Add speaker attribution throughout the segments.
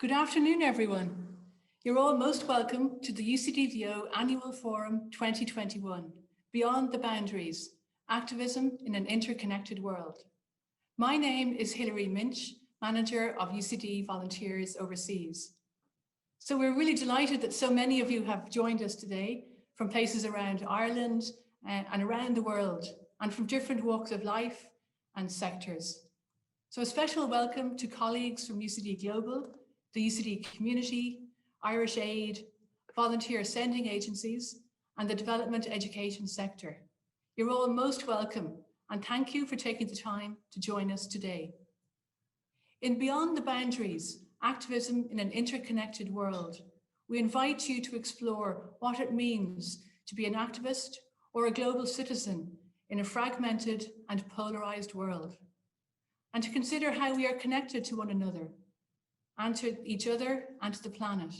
Speaker 1: Good afternoon, everyone. You're all most welcome to the UCDVO Annual Forum 2021, Beyond the Boundaries, Activism in an Interconnected World. My name is Hilary Minch, Manager of UCD Volunteers Overseas. So we're really delighted that so many of you have joined us today from places around Ireland and around the world, and from different walks of life and sectors. So a special welcome to colleagues from UCD Global, the UCD community, Irish Aid, volunteer sending agencies, and the development education sector. You're all most welcome, and thank you for taking the time to join us today. In Beyond the Boundaries, Activism in an Interconnected World, we invite you to explore what it means to be an activist or a global citizen in a fragmented and polarized world, and to consider how we are connected to one another, and to each other and to the planet.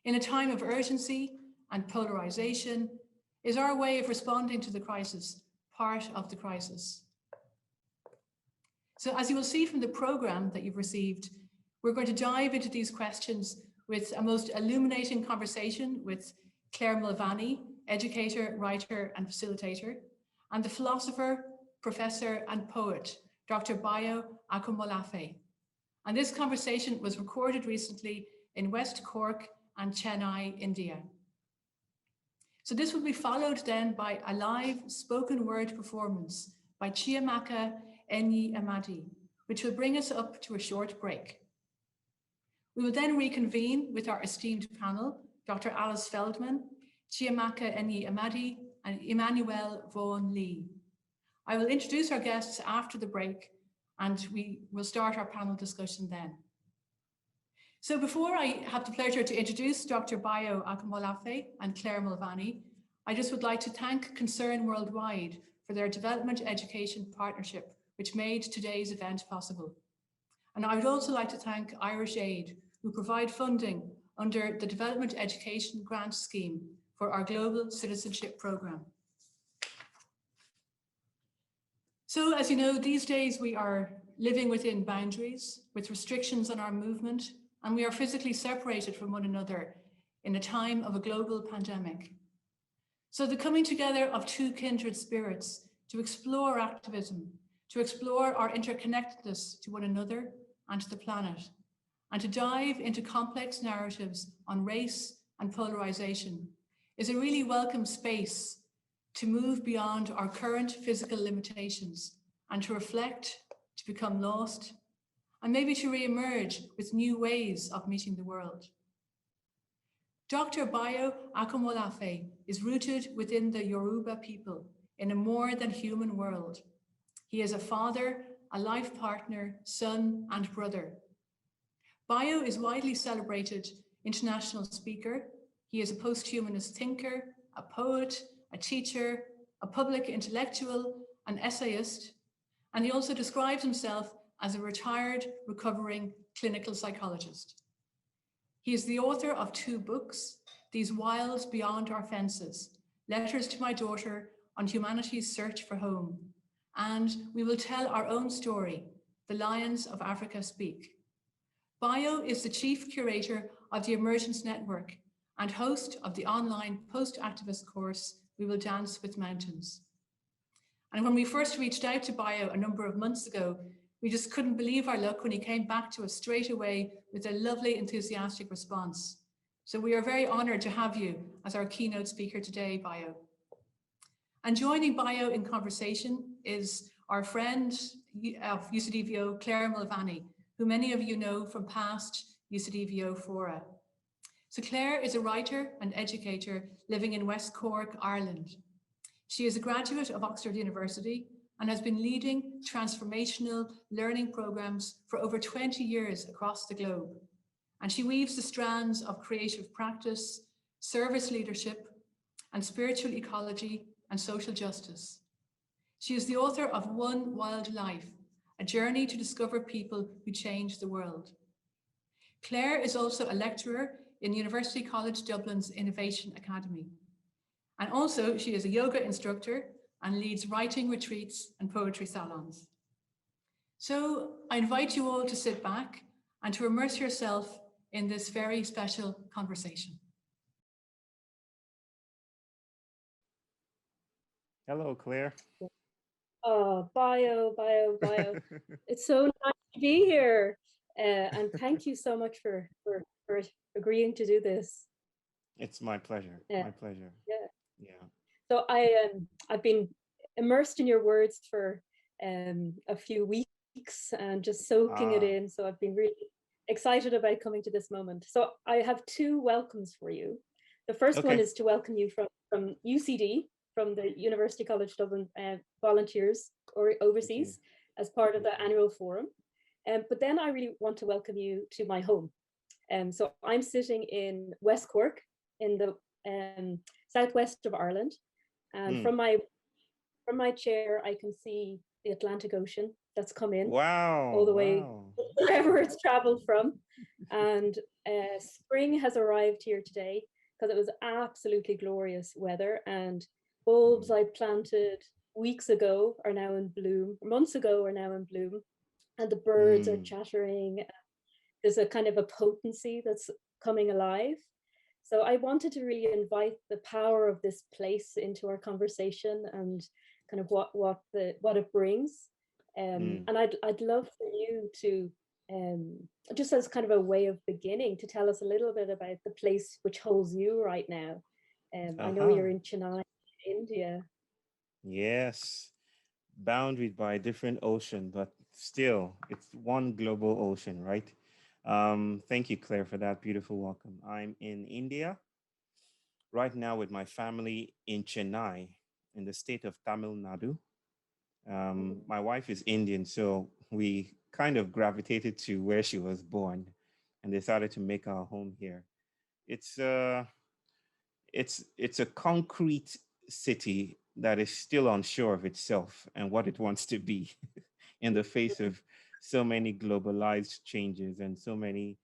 Speaker 1: In a time of urgency and polarization, is our way of responding to the crisis part of the crisis? So as you will see from the program that you've received, we're going to dive into these questions with a most illuminating conversation with Claire Mulvaney, educator, writer, and facilitator, and the philosopher, professor, and poet, Dr. Bayo Akomolafe. And this conversation was recorded recently in West Cork and Chennai, India. So this will be followed then by a live spoken word performance by Chiamaka Enyi Amadi, which will bring us up to a short break. We will then reconvene with our esteemed panel, Dr. Alice Feldman, Chiamaka Enyi Amadi, and Emmanuel Von Lee. I will introduce our guests after the break, and we will start our panel discussion then. So before I have the pleasure to introduce Dr. Bayo Akomolafe and Claire Mulvaney, I just would like to thank Concern Worldwide for their development education partnership, which made today's event possible. And I would also like to thank Irish Aid, who provide funding under the Development Education Grant Scheme for our Global Citizenship Programme. So as you know, these days we are living within boundaries with restrictions on our movement, and we are physically separated from one another in a time of a global pandemic. So the coming together of two kindred spirits to explore activism, to explore our interconnectedness to one another and to the planet, and to dive into complex narratives on race and polarization is a really welcome space to move beyond our current physical limitations and to reflect, to become lost, and maybe to re-emerge with new ways of meeting the world. Dr. Bayo Akomolafe is rooted within the Yoruba people in a more than human world. He is a father, a life partner, son, and brother. Bayo is widely celebrated international speaker. He is a post-humanist thinker, a poet, a teacher, a public intellectual, an essayist, and he also describes himself as a retired, recovering clinical psychologist. He is the author of 2 books, These Wilds Beyond Our Fences, Letters to My Daughter on Humanity's Search for Home, and We Will Tell Our Own Story, The Lions of Africa Speak. Bayo is the chief curator of the Emergence Network and host of the online Post-Activism course, We Will Dance with Mountains. And when we first reached out to Bayo a number of months ago, we just couldn't believe our luck when he came back to us straight away with a lovely, enthusiastic response. So we are very honored to have you as our keynote speaker today, Bayo. And joining Bayo in conversation is our friend of UCDVO, Claire Mulvaney, who many of you know from past UCDVO fora. So Claire is a writer and educator living in West Cork, Ireland. She is a graduate of Oxford University and has been leading transformational learning programs for over 20 years across the globe. And she weaves the strands of creative practice, service leadership, and spiritual ecology and social justice. She is the author of One Wild Life, a journey to discover people who change the world. Claire is also a lecturer in University College Dublin's Innovation Academy. And also she is a yoga instructor and leads writing retreats and poetry salons. So I invite you all to sit back and to immerse yourself in this very special conversation.
Speaker 2: Hello, Claire.
Speaker 3: Oh, bio. It's so nice to be here. And thank you so much for agreeing to do this.
Speaker 2: It's my pleasure.
Speaker 3: Yeah.
Speaker 2: My pleasure.
Speaker 3: Yeah. So I've been immersed in your words for a few weeks and just soaking it in. So I've been really excited about coming to this moment. So I have two welcomes for you. The first one is to welcome you from UCD, from the University College Dublin volunteers or overseas as part of the annual forum. But then I really want to welcome you to my home. So I'm sitting in West Cork in the southwest of Ireland. And from my chair, I can see the Atlantic Ocean that's come in all the way wherever it's traveled from. And spring has arrived here today because it was absolutely glorious weather, and bulbs I planted weeks ago are now in bloom, months ago are now in bloom, and the birds are chattering. There's a kind of a potency that's coming alive. So I wanted to really invite the power of this place into our conversation and kind of what it brings. And I'd love for you to just as kind of a way of beginning to tell us a little bit about the place which holds you right now. I know you're in Chennai, India.
Speaker 2: Yes, boundaried by a different ocean, but still, it's one global ocean, right? Thank you, Claire, for that beautiful welcome. I'm in India right now with my family in Chennai, in the state of Tamil Nadu. My wife is Indian, so we kind of gravitated to where she was born and decided to make our home here. It's a concrete city that is still unsure of itself and what it wants to be in the face of so many globalized changes and so many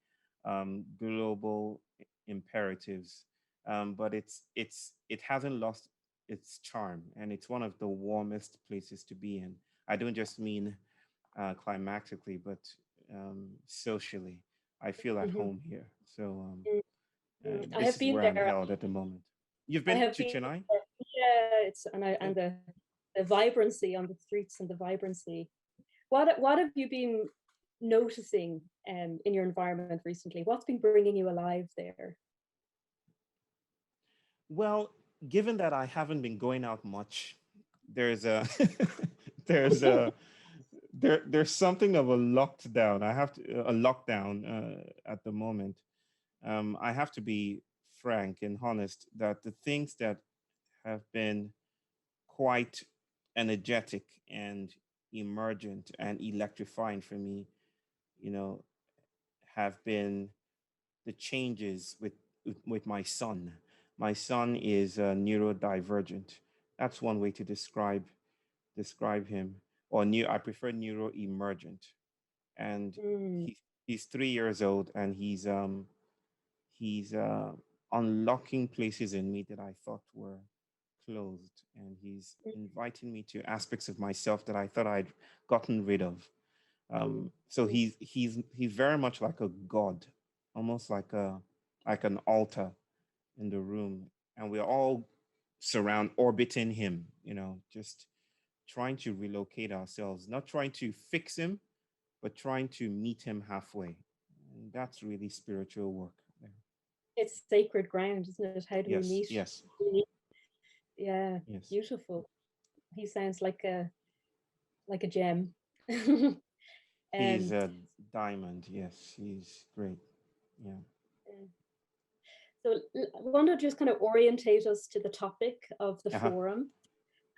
Speaker 2: global imperatives. But it hasn't lost its charm, and it's one of the warmest places to be in. I don't just mean climatically, but socially. I feel at home here. So
Speaker 3: I
Speaker 2: this
Speaker 3: have
Speaker 2: is
Speaker 3: been
Speaker 2: where I'm
Speaker 3: there.
Speaker 2: held at the moment. You've been to Chennai?
Speaker 3: Yeah, and the vibrancy on the streets and the vibrancy. What have you been noticing in your environment recently? What's been bringing you alive there?
Speaker 2: Well, given that I haven't been going out much, there's a there's a there's something of a lockdown. A lockdown at the moment. I have to be frank and honest that the things that have been quite energetic and emergent and electrifying for me, you know, have been the changes with my son. My son is neurodivergent. That's one way to describe him. Or I prefer neuroemergent. And he's 3 years old, and he's unlocking places in me that I thought were closed, and he's inviting me to aspects of myself that I thought I'd gotten rid of. So he's very much like a god, almost like an altar in the room, and we're all orbiting him, just trying to relocate ourselves, not trying to fix him, but trying to meet him halfway. And that's really spiritual work there.
Speaker 3: It's sacred ground, isn't it? How do we meet?
Speaker 2: Yes.
Speaker 3: Yeah,
Speaker 2: yes.
Speaker 3: Beautiful. He sounds like a gem.
Speaker 2: He's a diamond. Yes, he's great. Yeah.
Speaker 3: So I want to just kind of orientate us to the topic of the forum.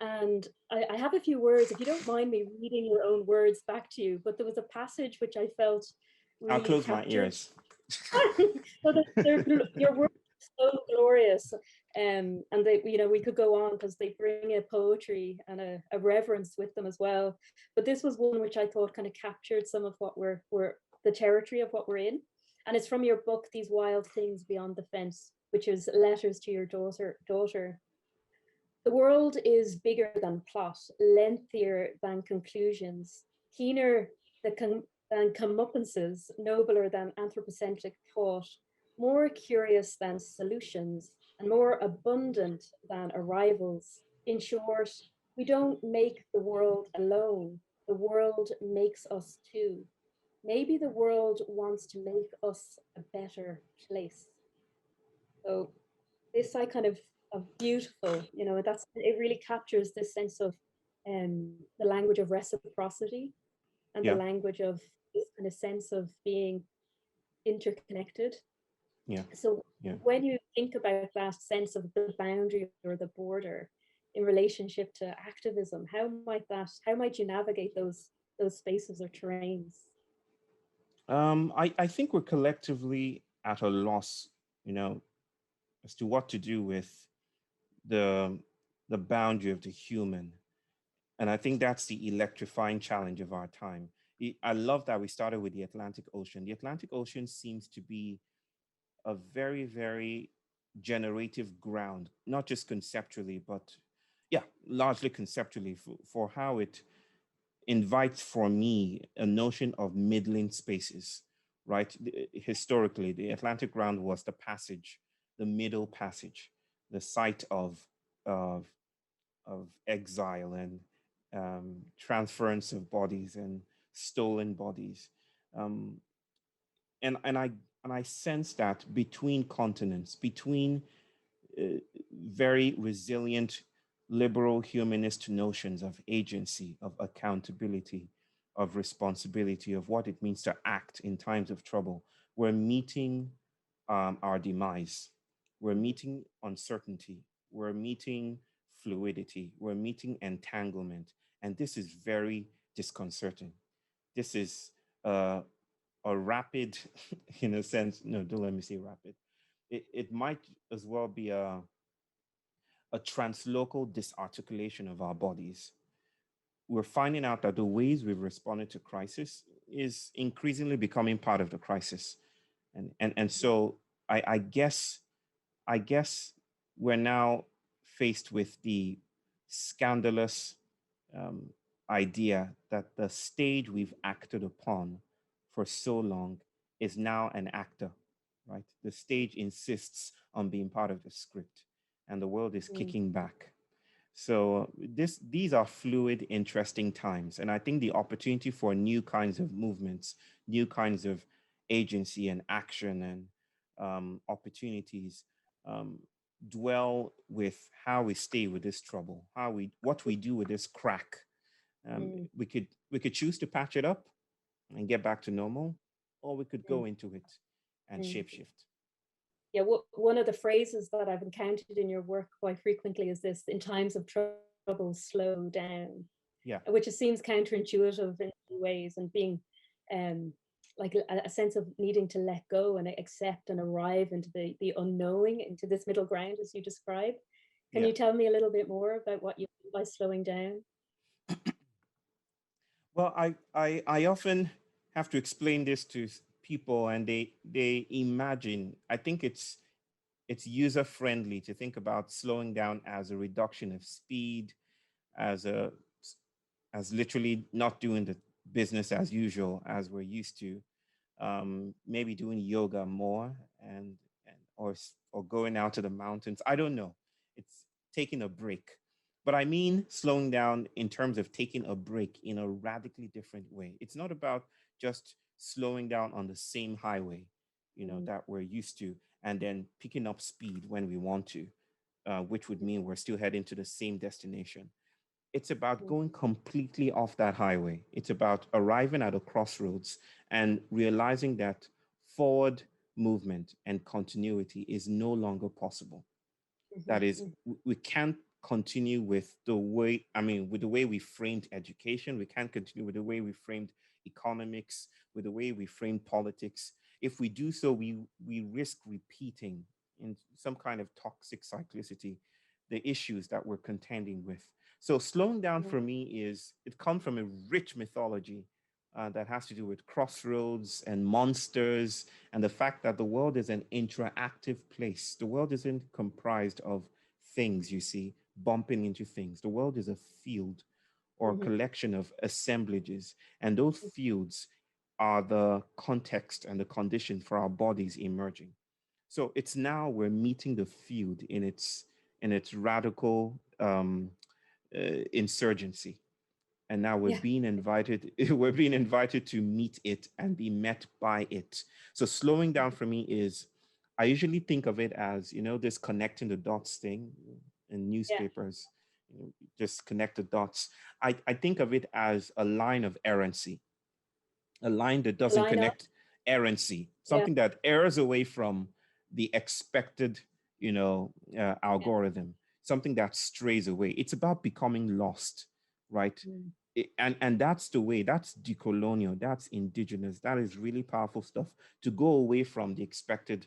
Speaker 3: And I have a few words, if you don't mind me reading your own words back to you, but there was a passage which I felt really
Speaker 2: I'll close
Speaker 3: captured.
Speaker 2: my ears.
Speaker 3: Your words are so glorious. And they, we could go on because they bring a poetry and a reverence with them as well. But this was one which I thought kind of captured some of what we're the territory of what we're in. And it's from your book, These Wild Things Beyond the Fence, which is letters to your daughter. The world is bigger than plot, lengthier than conclusions, keener than comeuppances, nobler than anthropocentric thought, more curious than solutions, and more abundant than arrivals. In short, we don't make the world alone. The world makes us too. Maybe the world wants to make us a better place. So this I kind of beautiful, you know, that's it really captures this sense of the language of reciprocity and the
Speaker 2: Yeah.
Speaker 3: language of this kind of sense of being interconnected.
Speaker 2: Yeah.
Speaker 3: So
Speaker 2: Yeah.
Speaker 3: when you think about that sense of the boundary or the border in relationship to activism, how might you navigate those spaces or terrains?
Speaker 2: I think we're collectively at a loss, you know, as to what to do with the the boundary of the human. And I think that's the electrifying challenge of our time. I love that we started with the Atlantic Ocean. The Atlantic Ocean seems to be a very, very generative ground, not just conceptually, but yeah, largely conceptually for how it invites for me a notion of middling spaces, right? Historically, the Atlantic ground was the passage, the middle passage, the site of, of exile and transference of bodies and stolen bodies. Um, and I sense that between continents, between very resilient liberal humanist notions of agency, of accountability, of responsibility, of what it means to act in times of trouble, we're meeting our demise. We're meeting uncertainty. We're meeting fluidity. We're meeting entanglement. And this is very disconcerting. This is a rapid, in a sense, no, don't let me say rapid. It might as well be a translocal disarticulation of our bodies. We're finding out that the ways we've responded to crisis is increasingly becoming part of the crisis. And so I guess we're now faced with the scandalous um, idea that the stage we've acted upon for so long is now an actor, right? The stage insists on being part of the script, and the world is kicking back. So these are fluid, interesting times, and I think the opportunity for new kinds of movements, new kinds of agency and action and opportunities um, dwell with how we stay with this trouble, what we do with this crack. We could choose to patch it up and get back to normal, or we could go into it and shapeshift.
Speaker 3: Yeah, one of the phrases that I've encountered in your work quite frequently is this: in times of trouble, slow down.
Speaker 2: Yeah.
Speaker 3: Which it seems counterintuitive in many ways, and being like a sense of needing to let go and accept and arrive into the unknowing, into this middle ground as you describe. Can
Speaker 2: Yeah.
Speaker 3: you tell me a little bit more about what you mean by slowing down?
Speaker 2: Well, I often have to explain this to people, and they imagine. I think it's user friendly to think about slowing down as a reduction of speed, as a as literally not doing the business as usual as we're used to. Maybe doing yoga more and or going out to the mountains. I don't know. It's taking a break. But I mean slowing down in terms of taking a break in a radically different way. It's not about just slowing down on the same highway, that we're used to, and then picking up speed when we want to, which would mean we're still heading to the same destination. It's about going completely off that highway. It's about arriving at a crossroads and realizing that forward movement and continuity is no longer possible. That is, we can't continue with with the way we framed education. We can't continue with the way we framed economics, with the way we framed politics. If we do so, we risk repeating in some kind of toxic cyclicity the issues that we're contending with. So slowing down for me it comes from a rich mythology that has to do with crossroads and monsters and the fact that the world is an interactive place. The world isn't comprised of things, you see, bumping into things. The world is a field or a collection of assemblages. And those fields are the context and the condition for our bodies emerging. So it's now we're meeting the field in its radical insurgency, and now we're
Speaker 3: Yeah.
Speaker 2: being invited. We're being invited to meet it and be met by it. So slowing down for me is, I usually think of it as, this connecting the dots thing in
Speaker 3: Yeah.
Speaker 2: newspapers. Just connect the dots. I think of it as a line of errancy, a line that doesn't
Speaker 3: Line up.
Speaker 2: connect, errancy,
Speaker 3: Yeah.
Speaker 2: something that errs away from the expected,
Speaker 3: Yeah.
Speaker 2: algorithm, something that strays away. It's about becoming lost, right?
Speaker 3: Mm.
Speaker 2: And that's the way, that's decolonial, that's indigenous, that is really powerful stuff, to go away from the expected,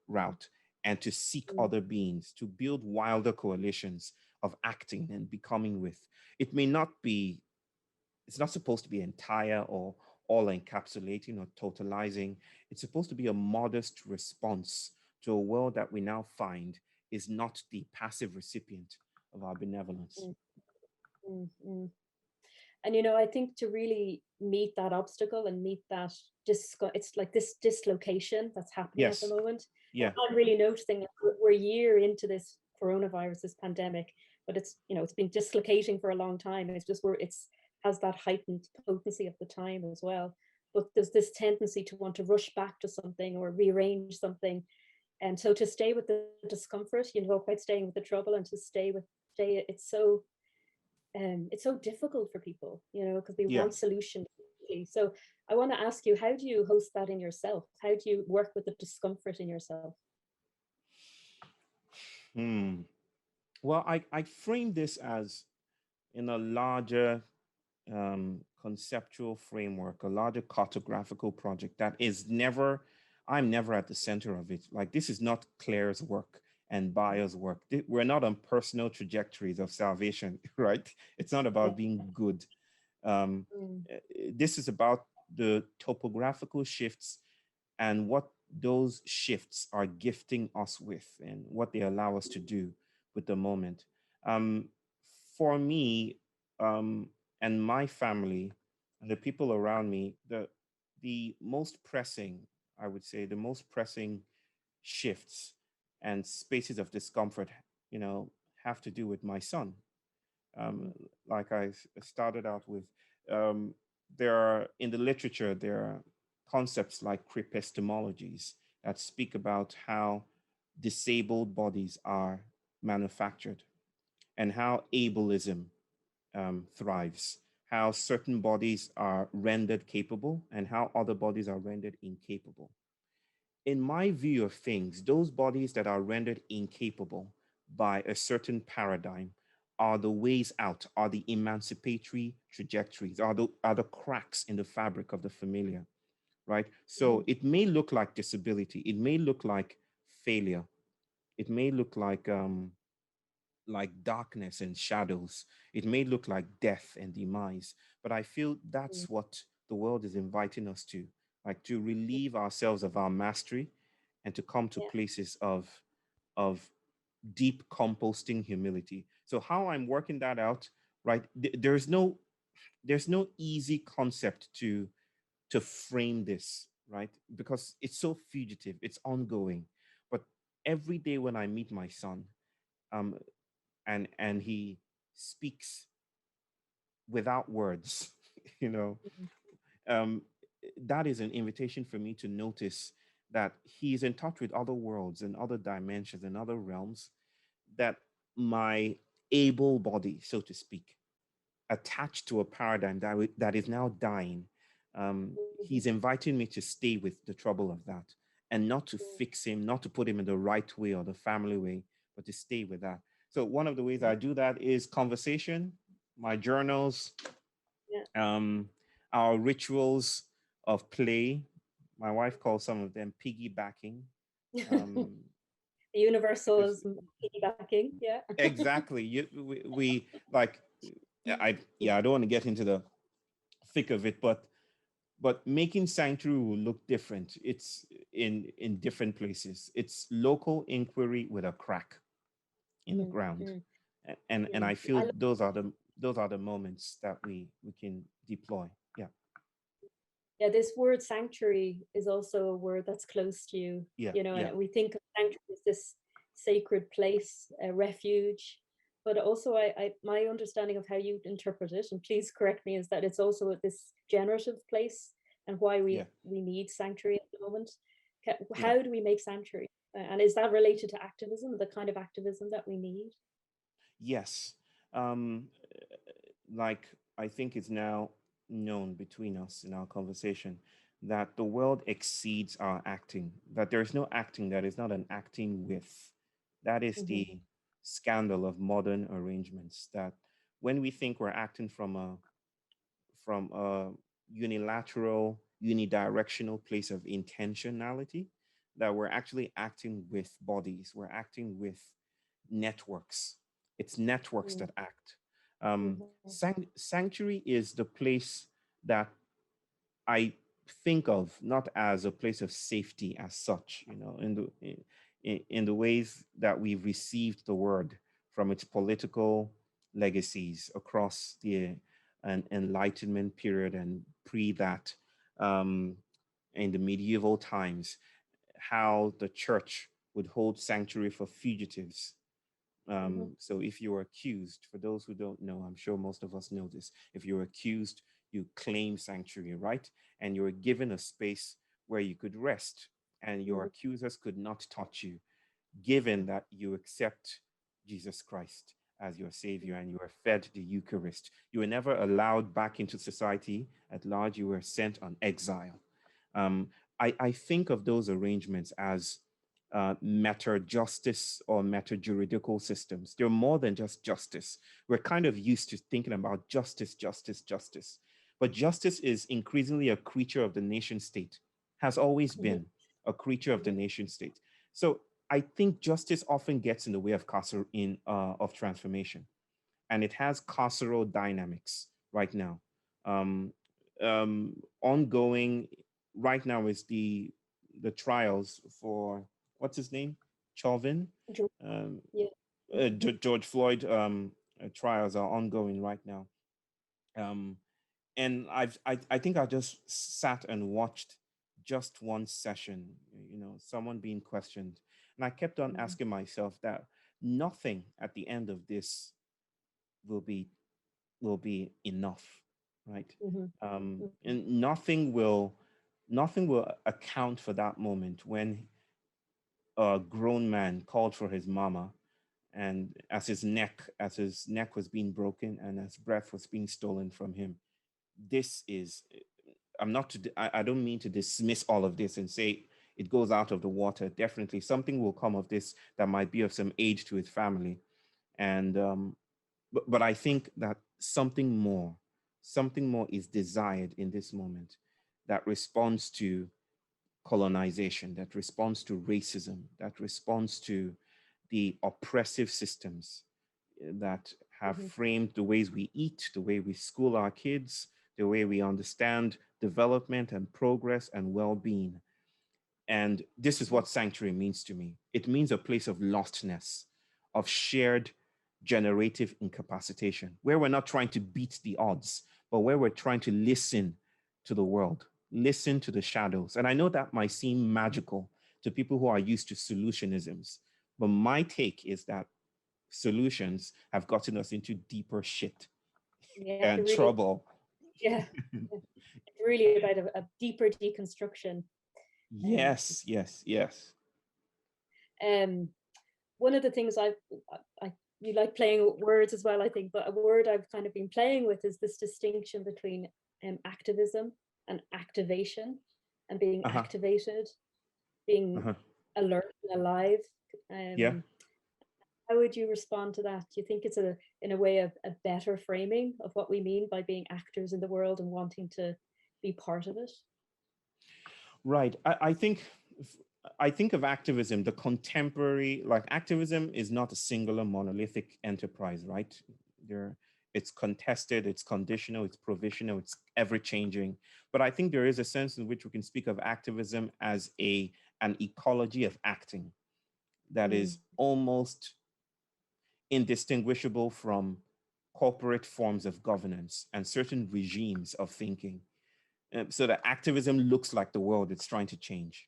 Speaker 2: route, and to seek
Speaker 3: Mm.
Speaker 2: other beings, to build wilder coalitions of acting and becoming with. It may not be, it's not supposed to be entire or all encapsulating or totalizing. It's supposed to be a modest response to a world that we now find is not the passive recipient of our benevolence.
Speaker 3: Mm. Mm. Mm. And I think to really meet that obstacle and meet that it's like this dislocation that's happening at the
Speaker 2: Yes.
Speaker 3: moment.
Speaker 2: Yeah.
Speaker 3: I'm really noticing that we're a year into this coronavirus, this pandemic, but it's been dislocating for a long time. It's just where it's has that heightened potency of the time as well. But there's this tendency to want to rush back to something or rearrange something. And so to stay with the discomfort, quite staying with the trouble, and to stay, it's so difficult for people, because they
Speaker 2: Yeah.
Speaker 3: want solutions. So I want to ask you, how do you host that in yourself? How do you work with the discomfort in yourself?
Speaker 2: Hmm. Well, I frame this as in a larger conceptual framework, a larger cartographical project that is never, I'm never at the center of it. Like, this is not Claire's work and Baya's work. We're not on personal trajectories of salvation, right? It's not about being good. Um,
Speaker 3: Mm.
Speaker 2: this is about the topographical shifts and what those shifts are gifting us with and what they allow us to do with the moment. Um, for me, and my family and the people around me, the most pressing, I would say, the most pressing shifts and spaces of discomfort, you know, have to do with my son. Um,
Speaker 3: Mhm.
Speaker 2: like I started out with, um, there are in the literature there are concepts like epistemologies that speak about how disabled bodies are manufactured and how ableism thrives, how certain bodies are rendered capable and how other bodies are rendered incapable. In my view of things, those bodies that are rendered incapable by a certain paradigm are the ways out, are the emancipatory trajectories, are the cracks in the fabric of the familiar, right? So
Speaker 3: Mhm.
Speaker 2: it may look like disability, it may look like failure, it may look like darkness and shadows. It may look like death and demise, but I feel
Speaker 3: Mm.
Speaker 2: that's what the world is inviting us to, like to relieve ourselves of our mastery and to come to
Speaker 3: Yeah.
Speaker 2: places of deep composting humility. So how I'm working that out, right? There's no easy concept to frame this, right? Because it's so fugitive, it's ongoing. But every day when I meet my son, um, and he speaks without words, you know,
Speaker 3: Mhm.
Speaker 2: um, that is an invitation for me to notice that he is in touch with other worlds and other dimensions and other realms that my able body, so to speak, attached to a paradigm that is now dying. He's
Speaker 3: Mhm.
Speaker 2: inviting me to stay with the trouble of that and not to fix him, not to put him in the right way or the family way, but to stay with that. So one of the ways I do that is conversation, my journals,
Speaker 3: Yeah.
Speaker 2: um, our rituals of play. My wife calls some of them piggybacking.
Speaker 3: The
Speaker 2: Um,
Speaker 3: universal
Speaker 2: because
Speaker 3: is piggybacking. Yeah.
Speaker 2: exactly, we like I don't want to get into the thick of it, but making sanctuary will look different. It's in different places. It's local inquiry with a crack in the
Speaker 3: Mm.
Speaker 2: ground,
Speaker 3: Mm.
Speaker 2: and
Speaker 3: Mm.
Speaker 2: I feel those are the moments that we can deploy. Yeah.
Speaker 3: Yeah, this word sanctuary is also a word that's close to you,
Speaker 2: Yeah,
Speaker 3: you know,
Speaker 2: yeah,
Speaker 3: and we think of sanctuary as this sacred place, a refuge. But also my understanding of how you interpret it, and please correct me, is that it's also this generative place and why
Speaker 2: yeah,
Speaker 3: we need sanctuary at the moment.
Speaker 2: yeah.
Speaker 3: How do we make sanctuary? And is that related to activism, the kind of activism that we need?
Speaker 2: Yes. Um, like I think it's now known between us in our conversation that the world exceeds our acting, that there is no acting that is not an acting with. That is
Speaker 3: Mm-hmm.
Speaker 2: the scandal of modern arrangements, that when we think we're acting from a unilateral, unidirectional place of intentionality, that we're actually acting with bodies, we're acting with networks. It's networks that act.
Speaker 3: Mm-hmm.
Speaker 2: Sanctuary is the place that I think of not as a place of safety as such, you know, in the ways that we've received the word from its political legacies across the Enlightenment period and pre that, um, in the medieval times, how the church would hold sanctuary for fugitives.
Speaker 3: Mm-hmm.
Speaker 2: So if you were accused, for those who don't know, I'm sure most of us know this, if you're accused, you claim sanctuary, right? And you're given a space where you could rest and your
Speaker 3: Mm-hmm.
Speaker 2: accusers could not touch you, given that you accept Jesus Christ as your Savior and you are fed the Eucharist. You were never allowed back into society at large, you were sent on exile. I think of those arrangements as meta justice or meta juridical systems. They're more than just justice. We're kind of used to thinking about justice, justice, justice. But justice is increasingly a creature of the nation state, has always
Speaker 3: Mm-hmm.
Speaker 2: been a creature of the nation state. So I think justice often gets in the way of of transformation, and it has carceral dynamics right now. Um, Ongoing right now is the trials for what's his name, Chauvin, um,
Speaker 3: Yeah.
Speaker 2: George Floyd. Trials are ongoing right now, um, and I think I just sat and watched just one session. You know, someone being questioned, and I kept on
Speaker 3: Mm-hmm.
Speaker 2: asking myself that nothing at the end of this will be will be enough, right?
Speaker 3: Mm-hmm.
Speaker 2: And nothing will account for that moment when a grown man called for his mama, and as his neck was being broken and as breath was being stolen from him. This is, I don't mean to dismiss all of this and say it goes out of the water. Definitely something will come of this that might be of some aid to his family. And but I think that something more is desired in this moment that responds to colonization, that responds to racism, that responds to the oppressive systems that have
Speaker 3: Mm-hmm.
Speaker 2: framed the ways we eat, the way we school our kids, the way we understand development and progress and well-being. And this is what sanctuary means to me. It means a place of lostness, of shared generative incapacitation, where we're not trying to beat the odds, but where we're trying to listen to the world, listen to the shadows. And I know that might seem magical to people who are used to solutionisms, but my take is that solutions have gotten us into deeper shit
Speaker 3: Yeah,
Speaker 2: and trouble.
Speaker 3: yeah, yeah. It's really about a deeper deconstruction. Um,
Speaker 2: Yes, yes, yes.
Speaker 3: um, One of the things I you like playing with words as well, I think, but a word I've kind of been playing with is this distinction between activism and activation, and being
Speaker 2: Uh-huh.
Speaker 3: activated, being
Speaker 2: Uh-huh.
Speaker 3: alert and alive.
Speaker 2: Yeah.
Speaker 3: How would you respond to that? Do you think it's in a way, a better framing of what we mean by being actors in the world and wanting to be part of it?
Speaker 2: Right. I think of activism, the contemporary, like activism is not a singular monolithic enterprise, right? There, it's contested, it's conditional, it's provisional, it's ever changing. But I think there is a sense in which we can speak of activism as an ecology of acting that
Speaker 3: Mm,
Speaker 2: is almost indistinguishable from corporate forms of governance and certain regimes of thinking. So that activism looks like the world it's trying to change,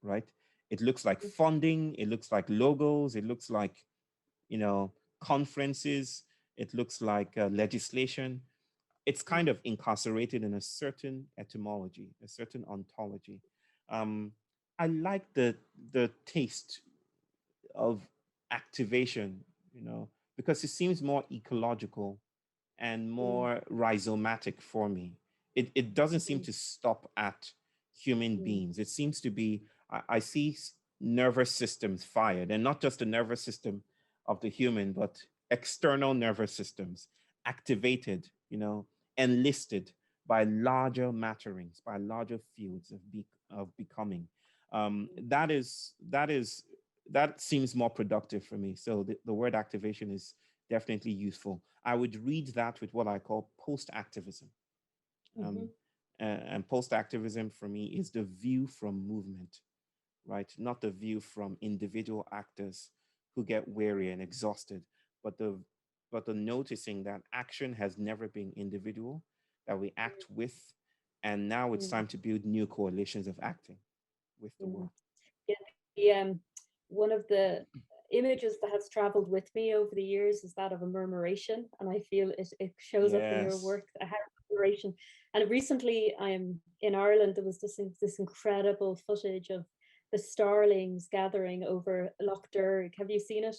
Speaker 2: right? It looks like funding, it looks like logos, it looks like, conferences, it looks like legislation. It's kind of incarcerated in a certain etymology, a certain ontology. Um, I like the taste of activation, because it seems more ecological and more rhizomatic for me. It doesn't seem to stop at human beings. It seems to be, I see nervous systems fired, and not just the nervous system of the human, but external nervous systems activated, enlisted by larger matterings, by larger fields of becoming. That seems more productive for me. So the word activation is definitely useful. I would read that with what I call post-activism. And post-activism for me is the view from movement, right? Not the view from individual actors who get weary and exhausted, but the noticing that action has never been individual, that we act with, and now it's time to build new coalitions of acting with the world.
Speaker 3: Yeah, one of the images that has traveled with me over the years is that of a murmuration, and I feel it shows up in your work. I had a murmuration, and recently I'm in Ireland. There was this incredible footage of the starlings gathering over Lough Derg. Have you seen it?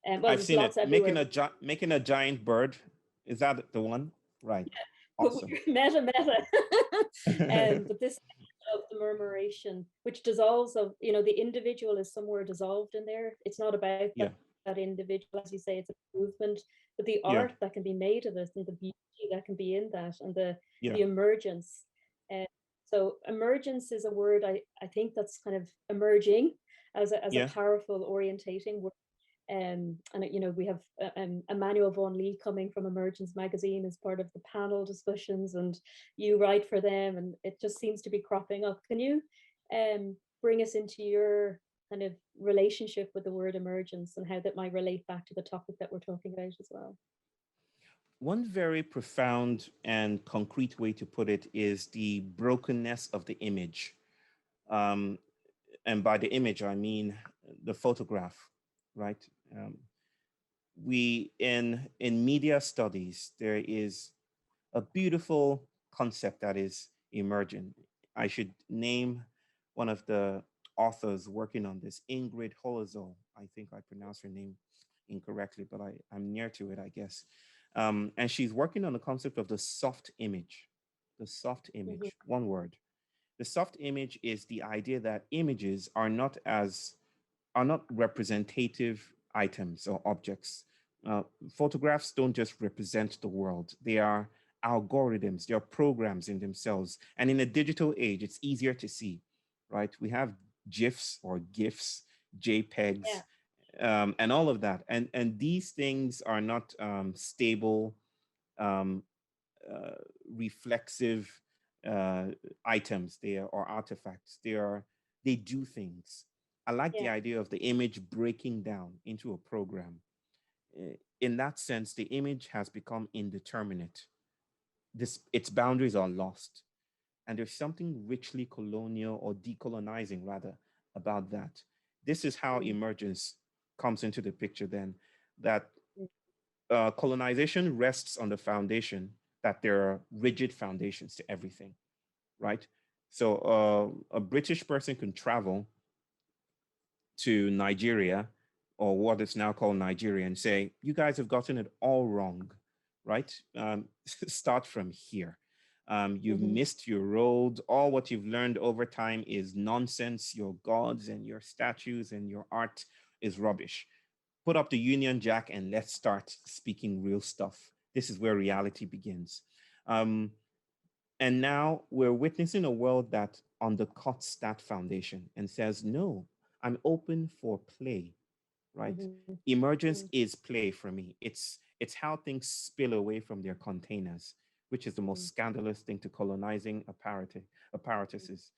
Speaker 3: Well,
Speaker 2: I've seen it.
Speaker 3: Everywhere.
Speaker 2: Making a giant bird. Is that the one? Right.
Speaker 3: Yeah.
Speaker 2: Awesome.
Speaker 3: meta. But this of the murmuration, which dissolves of, the individual is somewhere dissolved in there. It's not about that individual, as you say, it's a movement, but the art that can be made of it and the beauty that can be in that and the emergence. So emergence is a word I think that's kind of emerging as a powerful orientating word. And we have Emmanuel Von Lee coming from Emergence magazine as part of the panel discussions, and you write for them, and it just seems to be cropping up. Can you bring us into your kind of relationship with the word emergence and how that might relate back to the topic that we're talking about as well?
Speaker 2: One very profound and concrete way to put it is the brokenness of the image. And by the image, I mean the photograph, right? We in media studies, there is a beautiful concept that is emerging. I should name one of the authors working on this, Ingrid Holozo. I think I pronounced her name incorrectly, but I'm near to it, I guess. And she's working on the concept of the soft image. The soft image, one word. The soft image is the idea that images are not representative items or objects. Photographs don't just represent the world. They are algorithms, they are programs in themselves. And in a digital age, it's easier to see, right? We have GIFs or GIFs, JPEGs, and all of that. And these things are not stable, reflexive items or artifacts. They do things. I like the idea of the image breaking down into a program. In that sense, the image has become indeterminate. Its boundaries are lost. And there's something richly colonial or decolonizing, rather, about that. This is how emergence comes into the picture then, that colonization rests on the foundation that there are rigid foundations to everything, right? So a British person can travel to Nigeria, or what is now called Nigeria, and say, you guys have gotten it all wrong, right? Start from here. You've missed your road. All what you've learned over time is nonsense. Your gods and your statues and your art is rubbish. Put up the Union Jack and let's start speaking real stuff. This is where reality begins. And now we're witnessing a world that undercuts that foundation and says, no, I'm open for play, right? Emergence is play for me. It's how things spill away from their containers, which is the most scandalous thing to colonizing apparatuses.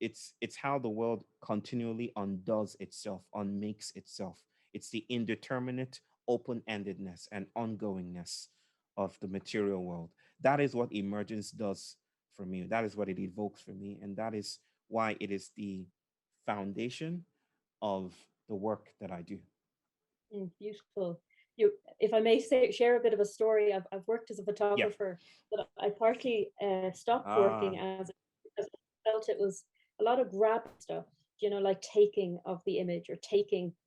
Speaker 2: It's how the world continually undoes itself, unmakes itself. It's the indeterminate open-endedness and ongoingness of the material world. That is what emergence does for me. That is what it evokes for me. And that is why it is the foundation of the work that I do.
Speaker 3: Beautiful. You, if I may say, share a bit of a story, I've worked as a
Speaker 2: Yeah.
Speaker 3: photographer, but I partly stopped
Speaker 2: Ah,
Speaker 3: working as I felt it was a lot of grab stuff, you know, like taking of the image, or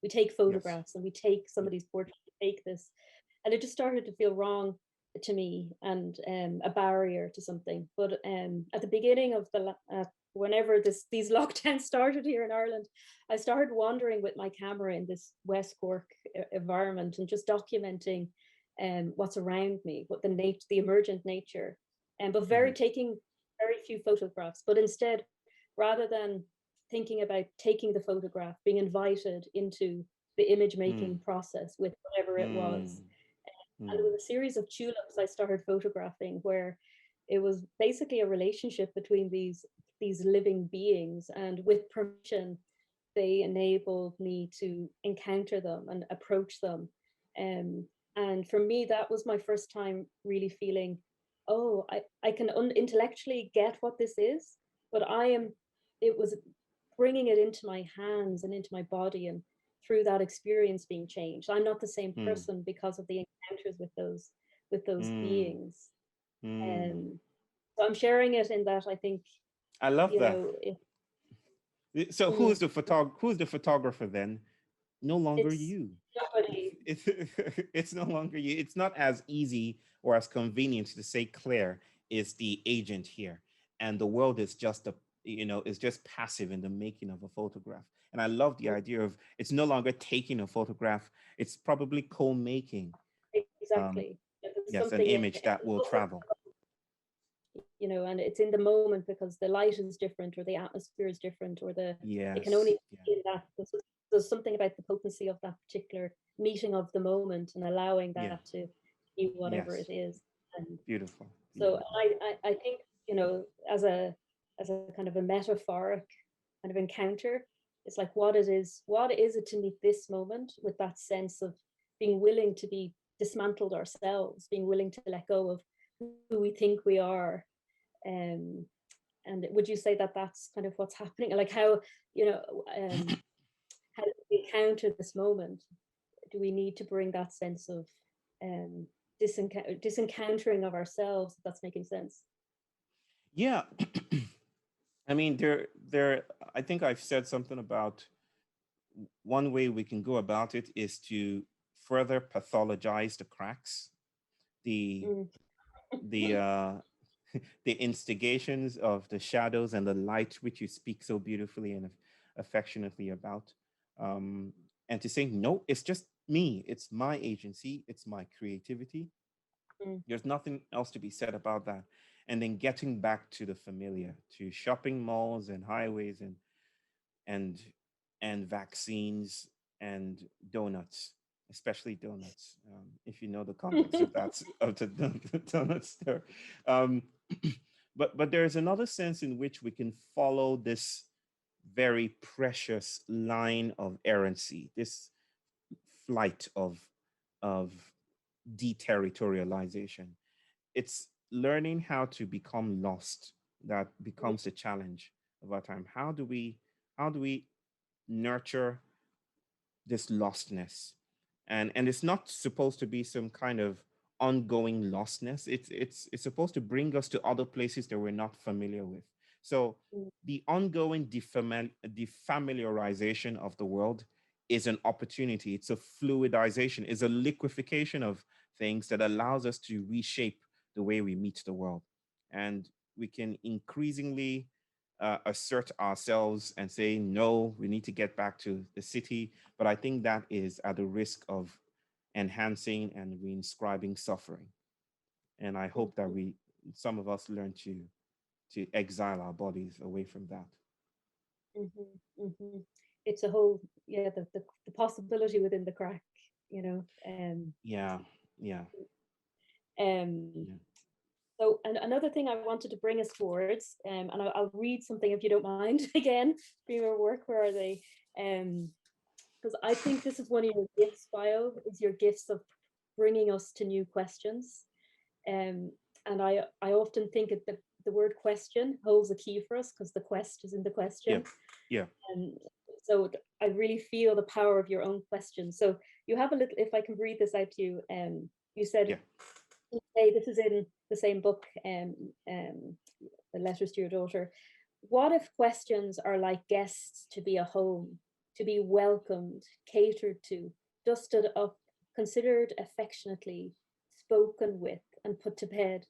Speaker 3: we take
Speaker 2: yes.
Speaker 3: photographs and we take
Speaker 2: Yeah.
Speaker 3: somebody's portrait, take this. And it just started to feel wrong to me, and a barrier to something. But at the beginning of whenever these lockdowns started here in Ireland, I started wandering with my camera in this West Cork environment and just documenting what's around me, what the emergent nature, but
Speaker 2: Mhm.
Speaker 3: taking very few photographs. But instead, rather than thinking about taking the photograph, being invited into the image making
Speaker 2: Mm,
Speaker 3: process with whatever it was.
Speaker 2: mm,
Speaker 3: And it
Speaker 2: mm,
Speaker 3: was a series of tulips I started photographing, where it was basically a relationship between these living beings, and with permission, they enabled me to encounter them and approach them. And for me, that was my first time really feeling, oh, I can intellectually get what this is, but it was bringing it into my hands and into my body, and through that experience being changed. I'm not the same
Speaker 2: mm,
Speaker 3: person because of the encounters with those
Speaker 2: mm,
Speaker 3: beings.
Speaker 2: mm.
Speaker 3: Um, so I'm sharing it in that I think,
Speaker 2: I love
Speaker 3: you
Speaker 2: that.
Speaker 3: know,
Speaker 2: So
Speaker 3: mm,
Speaker 2: who's the photographer then? No longer
Speaker 3: it's
Speaker 2: you.
Speaker 3: somebody.
Speaker 2: It's it's no longer you. It's not as easy or as convenient to say Claire is the agent here, and the world is just is just passive in the making of a photograph. And I love the idea of it's no longer taking a photograph. It's probably co-making. Um,
Speaker 3: Exactly. There's
Speaker 2: yes, an
Speaker 3: something,
Speaker 2: image that will travel.
Speaker 3: you know, and it's in the moment because the light is different, or the atmosphere is different, or it can
Speaker 2: Yes.
Speaker 3: only
Speaker 2: Yeah.
Speaker 3: be in that. There's something about the potency of that particular meeting of the moment, and allowing
Speaker 2: Yeah.
Speaker 3: that to be whatever it
Speaker 2: Yes.
Speaker 3: is. And
Speaker 2: Beautiful.
Speaker 3: so
Speaker 2: Beautiful.
Speaker 3: I think, you know, as a kind of a metaphoric kind of encounter, it's like what is it to meet this moment with that sense of being willing to be dismantled ourselves, being willing to let go of who we think we are. um and would you say that that's kind of what's happening, like how, you know, how do we encounter this moment? Do we need to bring that sense of um disencountering of ourselves, if that's making sense?
Speaker 2: Yeah. I mean, I think I've said something about one way we can go about it is to further pathologize the cracks, the
Speaker 3: Mm.
Speaker 2: the uh, the instigations of the shadows and the light, which you speak so beautifully and affectionately about, um, and to say no, it's just me, it's my agency, it's my creativity.
Speaker 3: Mm.
Speaker 2: There's nothing else to be said about that. And then getting back to the familiar, to shopping malls and highways and and vaccines and donuts, especially donuts. If you know the context of that of the donuts there, um, but there is another sense in which we can follow this very precious line of errancy, this flight of deterritorialization. It's learning how to become lost that becomes the challenge of our time. How do we nurture this lostness? And it's not supposed to be some kind of ongoing lostness. It's supposed to bring us to other places that we're not familiar with. So
Speaker 3: Mm.
Speaker 2: the ongoing defamiliarization of the world is an opportunity. It's a fluidization, is a liquefaction of things that allows us to reshape the way we meet the world. And we can increasingly assert ourselves and say, no, we need to get back to the city. But I think that is at the risk of enhancing and reinscribing suffering. And I hope that some of us learn to exile our bodies away from that.
Speaker 3: Mm-hmm, mm-hmm. It's a whole, yeah, the possibility within the crack, you know.
Speaker 2: Yeah, yeah,
Speaker 3: Um,
Speaker 2: yeah.
Speaker 3: so, and another thing I wanted to bring us towards, and I'll read something if you don't mind. Again, being your work, where are they? Because I think this is one of your gifts, Bio, is your gifts of bringing us to new questions. Um, and I often think the word question holds a key for us, because the quest is in the question.
Speaker 2: Yeah.
Speaker 3: And so I really feel the power of your own question. So you have a little, if I can read this out to you, you said, you say, this is in the same book, the Letters to Your Daughter. What if questions are like guests to be a home, to be welcomed, catered to, dusted up, considered affectionately, spoken with, and put to bed?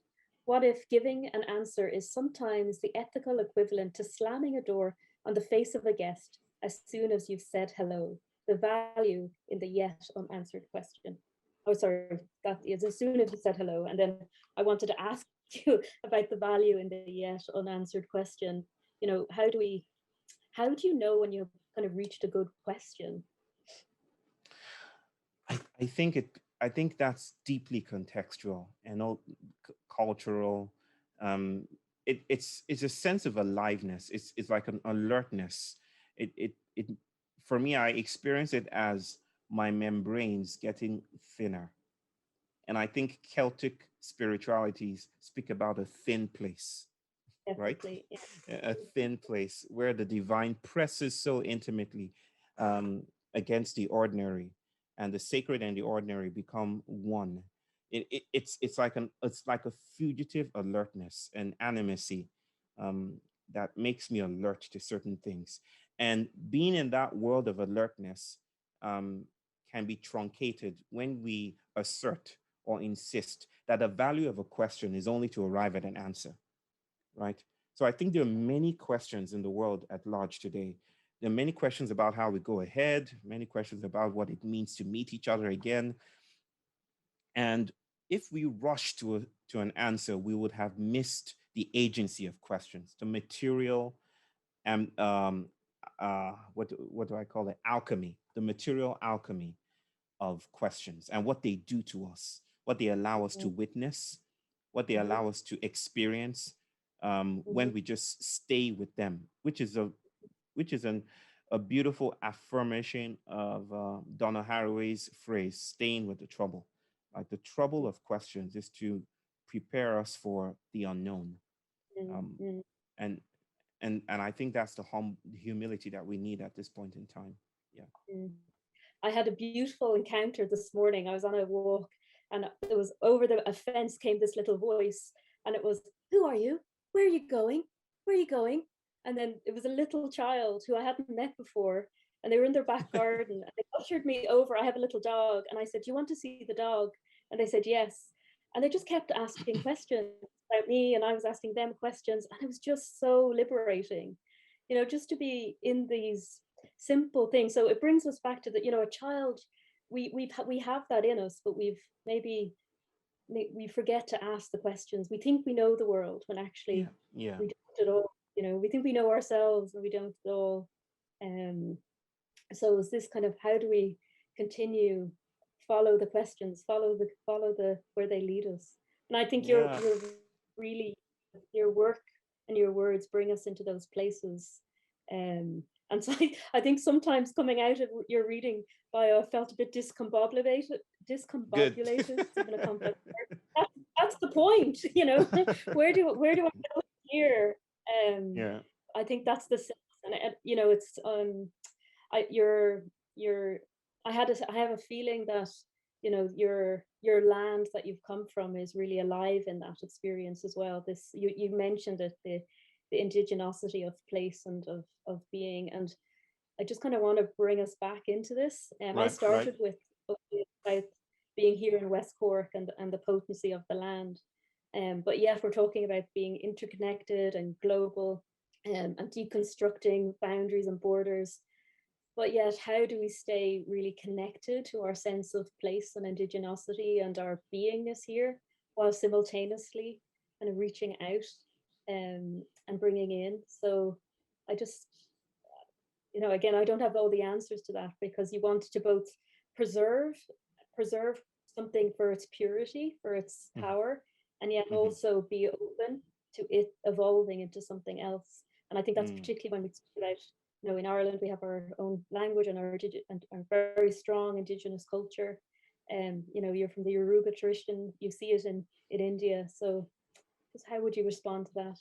Speaker 3: What if giving an answer is sometimes the ethical equivalent to slamming a door on the face of a guest as soon as you've said hello? The value in the yet unanswered question. Oh, sorry, that is as soon as you said hello. And then I wanted to ask you about the value in the yet unanswered question. You know, how do you know when you've kind of reached a good question?
Speaker 2: I think that's deeply contextual and all cultural. It's a sense of aliveness. It's like an alertness. It for me, I experience it as my membranes getting thinner. And I think Celtic spiritualities speak about a thin place, right?
Speaker 3: Yeah.
Speaker 2: A thin place where the divine presses so intimately against the ordinary, and the sacred and the ordinary become one. It's like a fugitive alertness, an animacy that makes me alert to certain things. And being in that world of alertness can be truncated when we assert or insist that the value of a question is only to arrive at an answer, right? So I think there are many questions in the world at large today. There are many questions about how we go ahead, many questions about what it means to meet each other again. And if we rush to an answer, we would have missed the agency of questions, the material and what do I call it? Alchemy, the material alchemy of questions and what they do to us, what they allow us to witness, what they allow us to experience when we just stay with them, which is a beautiful affirmation of Donna Haraway's phrase, staying with the trouble. Like the trouble of questions is to prepare us for the unknown. And I think that's the humility that we need at this point in time. Yeah.
Speaker 3: I had a beautiful encounter this morning. I was on a walk, and it was over a fence came this little voice, and it was, "Who are you? Where are you going? Where are you going?" And then it was a little child who I hadn't met before, and they were in their back garden, and they ushered me over. I have a little dog, and I said, "Do you want to see the dog?" And they said yes. And they just kept asking questions about me, and I was asking them questions, and it was just so liberating, you know, just to be in these simple things. So it brings us back to the, you know, a child, we have that in us, but we forget to ask the questions. We think we know the world when actually we don't at all. You know, we think we know ourselves and we don't at all. So is this kind of, how do we continue follow the questions, follow the where they lead us? And I think you're really, your work and your words bring us into those places. And so I think sometimes coming out of your reading bio, I felt a bit discombobulated. Even a complex word. That's the point, you know. where do I go here? I think that's the sense, and you know, it's I have a feeling that, you know, your land that you've come from is really alive in that experience as well. This, you mentioned it, the indigenosity of place and of being, and I just kind of want to bring us back into this. I started with about being here in West Cork and the potency of the land, but yeah, if we're talking about being interconnected and global, and deconstructing boundaries and borders, but yet how do we stay really connected to our sense of place and indigenosity and our beingness here, while simultaneously kind of reaching out and bringing in? So I just, you know, again, I don't have all the answers to that, because you want to both preserve something for its purity, for its power, and yet also be open to it evolving into something else. And I think that's particularly when we speak about, you know, in Ireland we have our own language and our very strong indigenous culture. You know, you're from the Yoruba tradition, you see it in India. So How would you respond to that?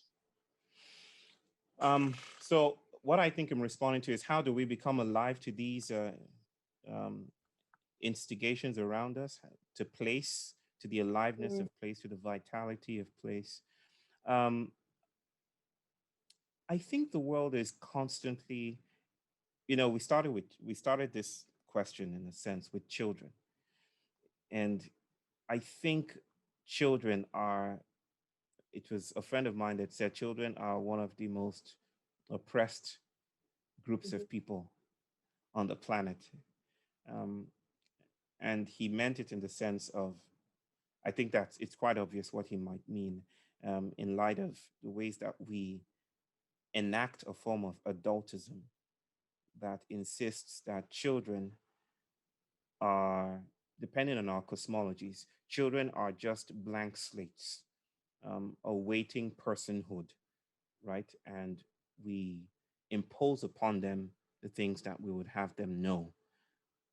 Speaker 2: So what I think I'm responding to is, how do we become alive to these um, instigations around us, to place, to the aliveness of place, to the vitality of place? Um, I think the world is constantly, we started this question in a sense with children. And I think children are, it was a friend of mine that said children are one of the most oppressed groups of people on the planet. Um, and he meant it in the sense of, I think that it's quite obvious what he might mean, in light of the ways that we enact a form of adultism that insists that children are, depending on our cosmologies, children are just blank slates, awaiting personhood, right? And we impose upon them the things that we would have them know.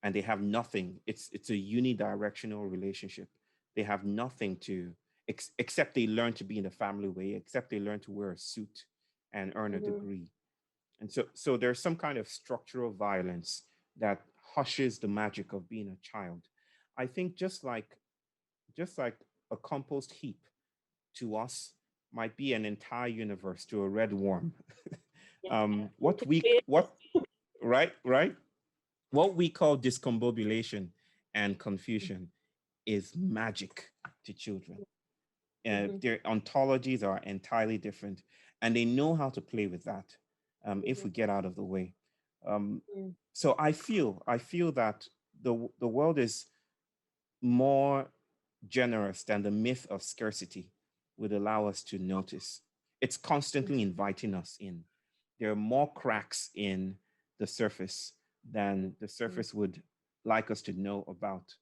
Speaker 2: And they have nothing. It's a unidirectional relationship. They have nothing to, except they learn to be in the family way, except they learn to wear a suit and earn a degree. And so there's some kind of structural violence that hushes the magic of being a child. I think just like a compost heap to us might be an entire universe to a red worm. What right? What we call discombobulation and confusion is magic to children. Their ontologies are entirely different, and they know how to play with that, if we get out of the way. So I feel that the world is more generous than the myth of scarcity would allow us to notice. It's constantly inviting us in. There are more cracks in the surface than the surface would like us to know about.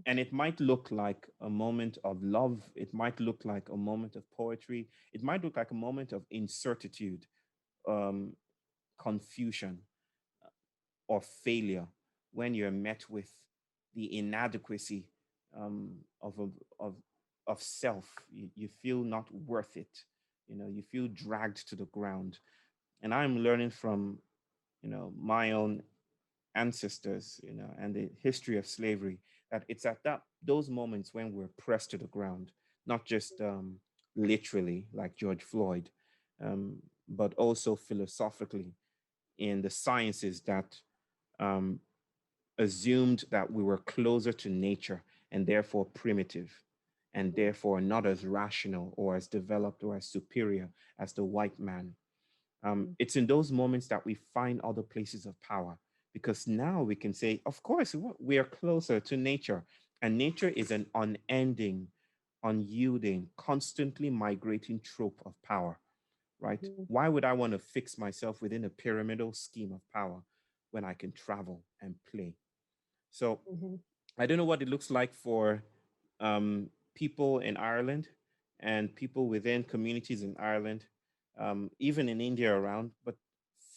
Speaker 2: And it might look like a moment of love. It might look like a moment of poetry. It might look like a moment of incertitude, confusion, or failure, when you're met with the inadequacy, of, of self. You feel not worth it. You feel dragged to the ground. And I'm learning from, my own ancestors, and the history of slavery, that it's at those moments when we're pressed to the ground, not just literally like George Floyd, but also philosophically in the sciences that um, assumed that we were closer to nature and therefore primitive, and therefore not as rational or as developed or as superior as the white man. It's in those moments that we find other places of power, because now we can say, of course, we are closer to nature, and nature is an unending, unyielding, constantly migrating trope of power, right? Why would I want to fix myself within a pyramidal scheme of power when I can travel and play? So I don't know what it looks like for people in Ireland and people within communities in Ireland, even in India around. But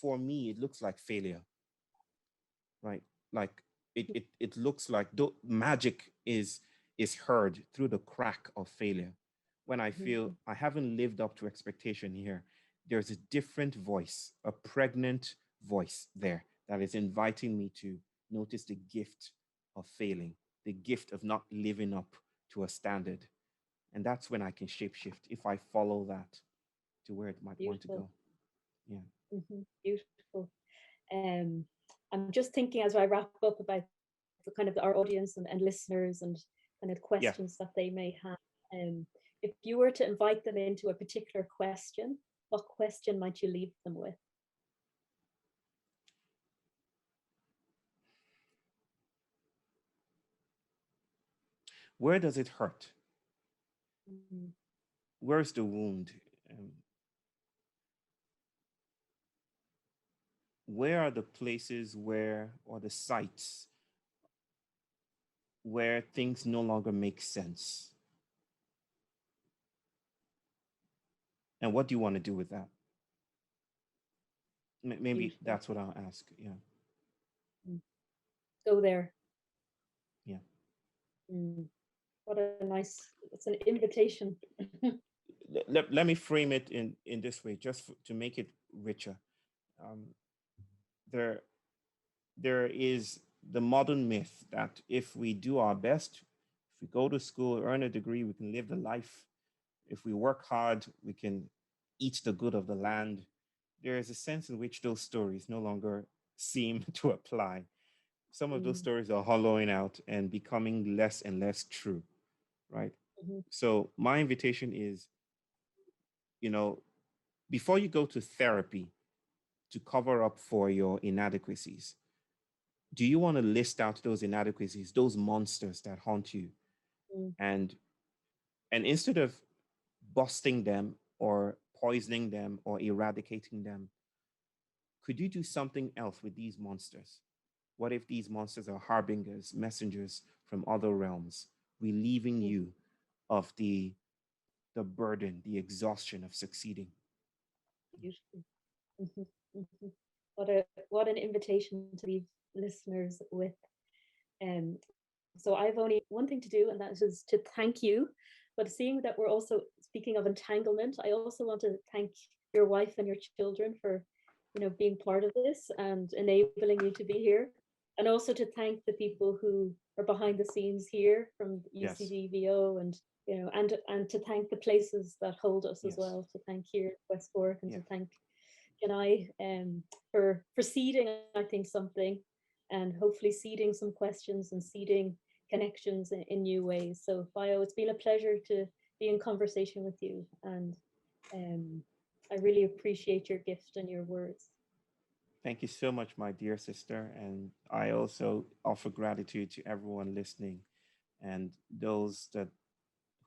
Speaker 2: for me, it looks like failure, right? Like it looks like magic is heard through the crack of failure. When I feel I haven't lived up to expectation here, there's a different voice, a pregnant voice there that is inviting me to notice the gift of failing, the gift of not living up to a standard. And that's when I can shapeshift, if I follow that to where it might want to go. Yeah.
Speaker 3: Beautiful. Um, I'm just thinking as I wrap up about the kind of our audience and listeners and kind of
Speaker 2: Yeah.
Speaker 3: questions that they may have. If you were to invite them into a particular question, what question might you leave them with?
Speaker 2: Where does it hurt? Where's the wound? Where are the places where, or the sites where things no longer make sense? And what do you want to do with that? Maybe
Speaker 3: Beautiful.
Speaker 2: that's what I'll ask. Yeah.
Speaker 3: Go there.
Speaker 2: Yeah.
Speaker 3: What a nice, it's an invitation.
Speaker 2: let me frame it in this way, just to make it richer. Um, there, there is the modern myth that if we do our best, if we go to school, earn a degree, we can live the life. If we work hard, we can eat the good of the land. There is a sense in which those stories no longer seem to apply. Some of those
Speaker 3: Mm.
Speaker 2: stories are hollowing out and becoming less and less true, right?
Speaker 3: Mhm.
Speaker 2: So my invitation is, you know, before you go to therapy to cover up for your inadequacies, do you want to list out those inadequacies, those monsters that haunt you?
Speaker 3: Mm.
Speaker 2: And instead of busting them or poisoning them or eradicating them, could you do something else with these monsters? What if these monsters are harbingers, messengers from other realms, relieving
Speaker 3: Mm.
Speaker 2: you of the burden, the exhaustion of succeeding?
Speaker 3: Beautiful. Mhm. Mhm. What an invitation to leave listeners with. So I've only one thing to do, and that is to thank you. But seeing that we're also speaking of entanglement, I also want to thank your wife and your children for, being part of this and enabling you to be here. And also to thank the people who are behind the scenes here from
Speaker 2: Yes,
Speaker 3: UCDVO, and and to thank the places that hold us as
Speaker 2: yes,
Speaker 3: well. To thank here at West Cork, and
Speaker 2: yeah.
Speaker 3: to thank Janai for seeding, I think, something, and hopefully seeding some questions and seeding connections in new ways. So Bio, it's been a pleasure to be in conversation with you, and um, I really appreciate your gift and your words.
Speaker 2: Thank you so much, my dear sister. And I also offer gratitude to everyone listening and those that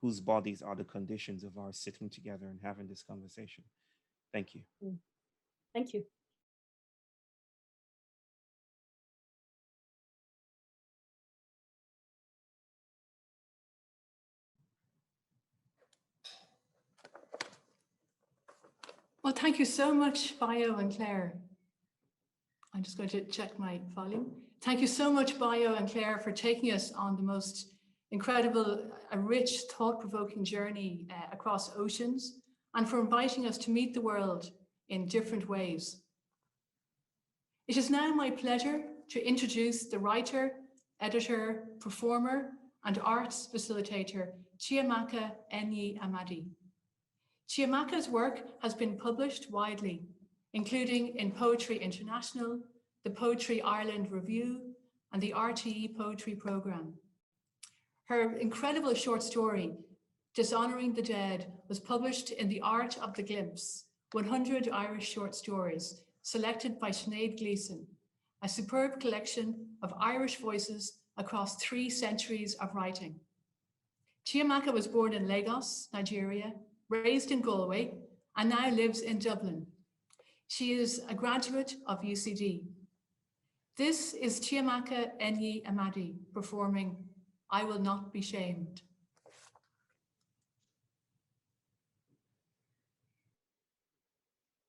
Speaker 2: whose bodies are the conditions of our sitting together and having this conversation. Thank you.
Speaker 3: Mm. Thank you.
Speaker 1: Well, thank you so much, Bio and Claire. I'm just going to check my volume. Thank you so much, Bio and Claire, for taking us on the most incredible, a rich, thought-provoking journey across oceans, and for inviting us to meet the world in different ways. It is now my pleasure to introduce the writer, editor, performer, and arts facilitator, Chiamaka Enyi Amadi. Chiamaka's work has been published widely, including in Poetry International, the Poetry Ireland Review, and the RTE Poetry Programme. Her incredible short story, Dishonouring the Dead, was published in The Art of the Glimpse, 100 Irish Short Stories, selected by Sinead Gleeson, a superb collection of Irish voices across 3 centuries of writing. Chiamaka was born in Lagos, Nigeria, raised in Galway, and now lives in Dublin. She is a graduate of UCD. This is Chiamaka Enyi Amadi performing I Will Not Be Shamed.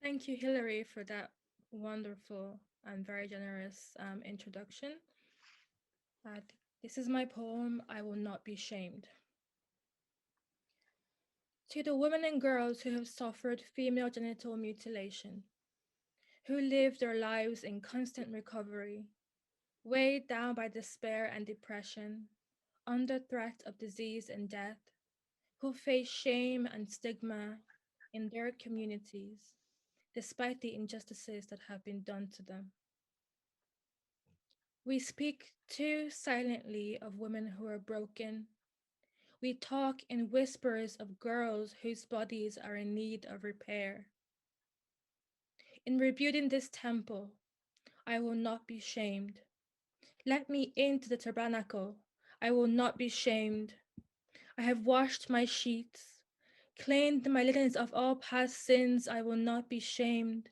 Speaker 4: Thank you, Hilary, for that wonderful and very generous introduction. This is my poem, I Will Not Be Shamed. To the women and girls who have suffered female genital mutilation, who live their lives in constant recovery, weighed down by despair and depression, under threat of disease and death, who face shame and stigma in their communities, despite the injustices that have been done to them. We speak too silently of women who are broken. We talk in whispers of girls whose bodies are in need of repair. In rebuilding this temple, I will not be shamed. Let me into the tabernacle. I will not be shamed. I have washed my sheets, cleaned my linens of all past sins. I will not be shamed.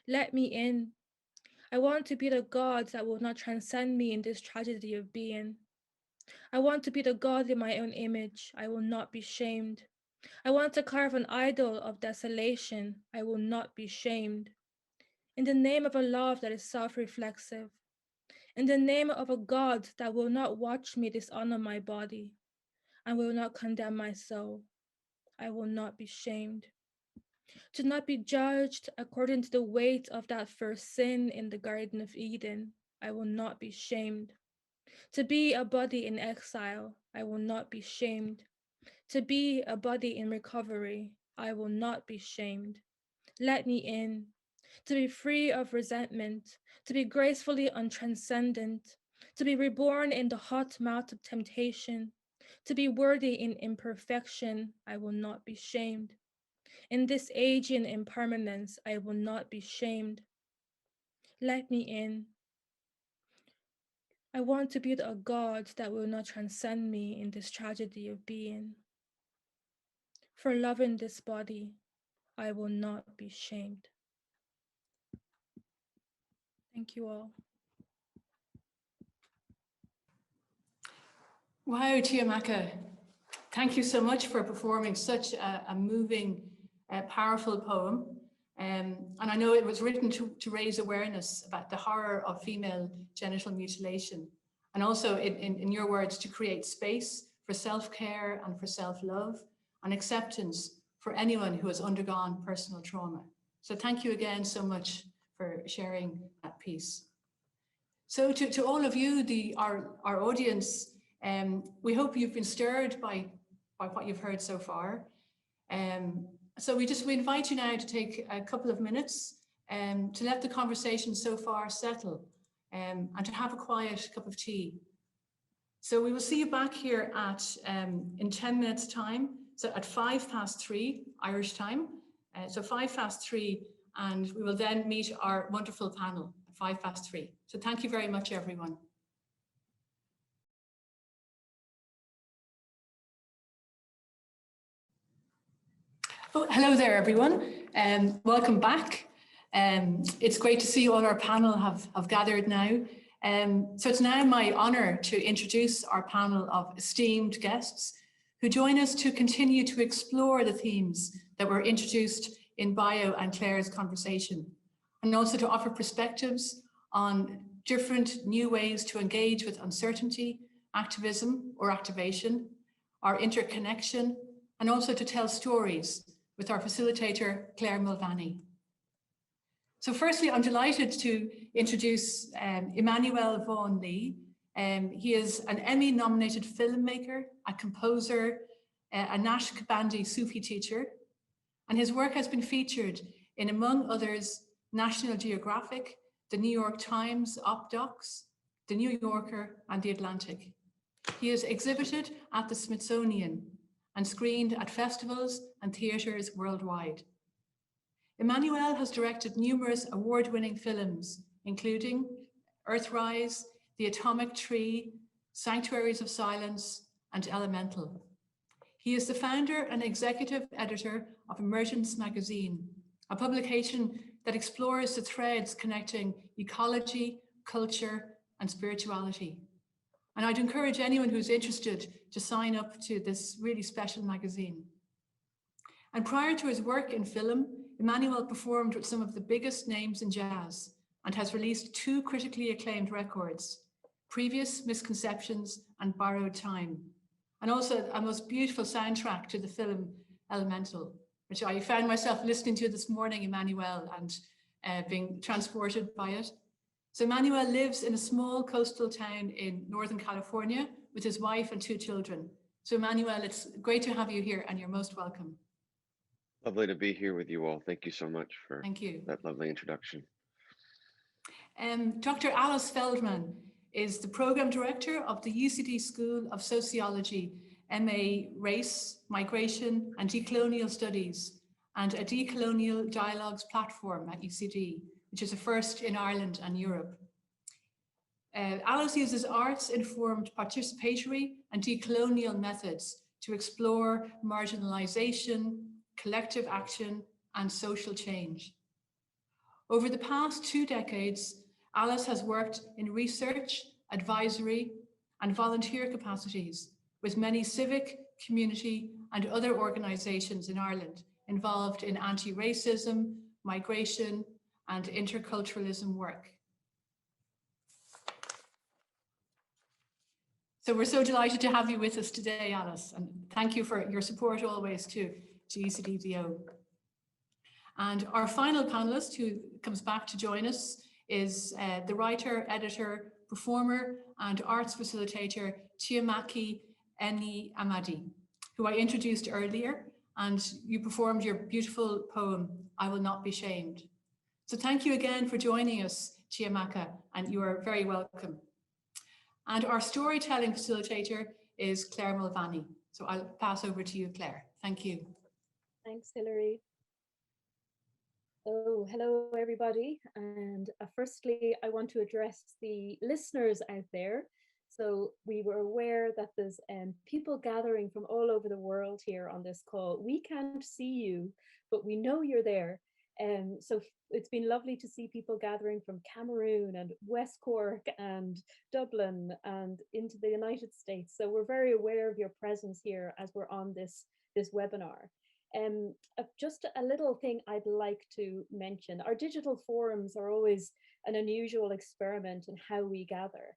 Speaker 4: Let me in. I want to be the God that will not transcend me in this tragedy of being. I want to be the God in my own image. I will not be shamed. I want to carve an idol of desolation. I will not be shamed. In the name of a love that is self-reflexive. In the name of a God that will not watch me dishonor my body and will not condemn my soul. I will not be shamed. To not be judged according to the weight of that first sin in the Garden of Eden, I will not be shamed. To be a body in exile, I will not be shamed. To be a body in recovery, I will not be shamed. Let me in. To be free of resentment, to be gracefully untranscendent, to be reborn in the hot mouth of temptation, to be worthy in imperfection, I will not be shamed. In this aging impermanence, I will not be shamed. Let me in. I want to build a God that will not transcend me in this tragedy of being. For loving this body, I will not be shamed. Thank you all.
Speaker 1: Wow, Chiamaka, thank you so much for performing such a moving, powerful poem. And I know it was written to raise awareness about the horror of female genital mutilation. And also, in your words, to create space for self-care and for self-love and acceptance for anyone who has undergone personal trauma. So thank you again so much for sharing that piece. So to all of you, our audience, we hope you've been stirred by what you've heard so far. So we invite you now to take a couple of minutes to let the conversation so far settle and to have a quiet cup of tea. So we will see you back here in 10 minutes time. So at 3:05 Irish time. So 3:05, and we will then meet our wonderful panel at 3:05. So thank you very much, everyone. Oh, hello there, everyone, and welcome back. It's great to see all our panel have gathered now. So it's now my honor to introduce our panel of esteemed guests who join us to continue to explore the themes that were introduced in Bio and Claire's conversation, and also to offer perspectives on different new ways to engage with uncertainty, activism or activation, our interconnection, and also to tell stories with our facilitator, Claire Mulvaney. So firstly, I'm delighted to introduce Emmanuel Von Lee. He is an Emmy-nominated filmmaker, a composer, a Naqshbandi Sufi teacher, and his work has been featured in, among others, National Geographic, the New York Times Op Docs, the New Yorker, and the Atlantic. He is exhibited at the Smithsonian and screened at festivals and theatres worldwide. Emmanuel has directed numerous award-winning films, including Earthrise, The Atomic Tree, Sanctuaries of Silence, and Elemental. He is the founder and executive editor of Emergence Magazine, a publication that explores the threads connecting ecology, culture, and spirituality. And I'd encourage anyone who's interested to sign up to this really special magazine. And prior to his work in film, Emmanuel performed with some of the biggest names in jazz and has released 2 critically acclaimed records, Previous Misconceptions and Borrowed Time, and also a most beautiful soundtrack to the film Elemental, which I found myself listening to this morning, Emmanuel, and being transported by it. So Emmanuel lives in a small coastal town in Northern California with his wife and 2 children. So Emmanuel, it's great to have you here and you're most welcome.
Speaker 5: Lovely to be here with you all. Thank you so much for that lovely introduction.
Speaker 1: Dr. Alice Feldman is the Program Director of the UCD School of Sociology, MA Race, Migration and Decolonial Studies, and a Decolonial Dialogues platform at UCD, which is a first in Ireland and Europe. Alice uses arts-informed participatory and decolonial methods to explore marginalization, collective action, and social change. Over the past 2 decades, Alice has worked in research, advisory, and volunteer capacities with many civic, community, and other organizations in Ireland involved in anti-racism, migration, and interculturalism work. So we're so delighted to have you with us today, Alice, and thank you for your support always to to UCDVO. And our final panelist who comes back to join us is the writer, editor, performer, and arts facilitator, Chiamaka Eni Amadi, who I introduced earlier, and you performed your beautiful poem, I Will Not Be Shamed. So thank you again for joining us, Chiamaka, and you are very welcome. And our storytelling facilitator is Claire Mulvaney. So I'll pass over to you, Claire. Thank you.
Speaker 3: Thanks, Hilary. Oh, hello, everybody. And firstly, I want to address the listeners out there. So we were aware that there's people gathering from all over the world here on this call. We can't see you, but we know you're there. So it's been lovely to see people gathering from Cameroon and West Cork and Dublin and into the United States. So we're very aware of your presence here as we're on this webinar. Just a little thing I'd like to mention. Our digital forums are always an unusual experiment in how we gather.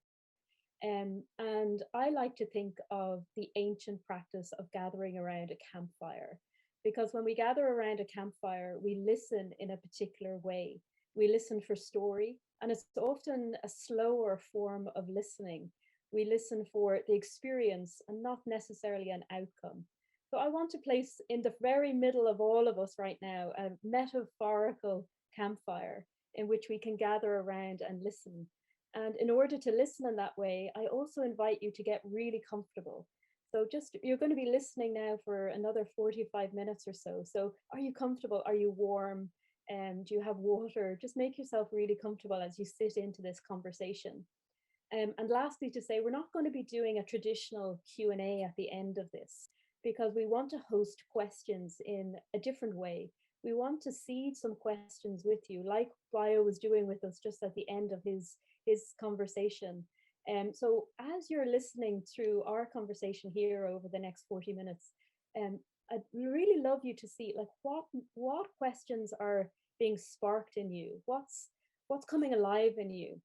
Speaker 3: And I like to think of the ancient practice of gathering around a campfire, because when we gather around a campfire, we listen in a particular way. We listen for story, and it's often a slower form of listening. We listen for the experience and not necessarily an outcome. So I want to place in the very middle of all of us right now a metaphorical campfire in which we can gather around and listen. And in order to listen in that way, I also invite you to get really comfortable. So you're going to be listening now for another 45 minutes or so. So are you comfortable? Are you warm? Do you have water? Just make yourself really comfortable as you sit into this conversation. And lastly, to say, we're not going to be doing a traditional Q&A at the end of this, because we want to host questions in a different way. We want to seed some questions with you, like Bio was doing with us just at the end of his conversation. So as you're listening through our conversation here over the next 40 minutes, I'd really love you to see like what questions are being sparked in you, what's coming alive in you,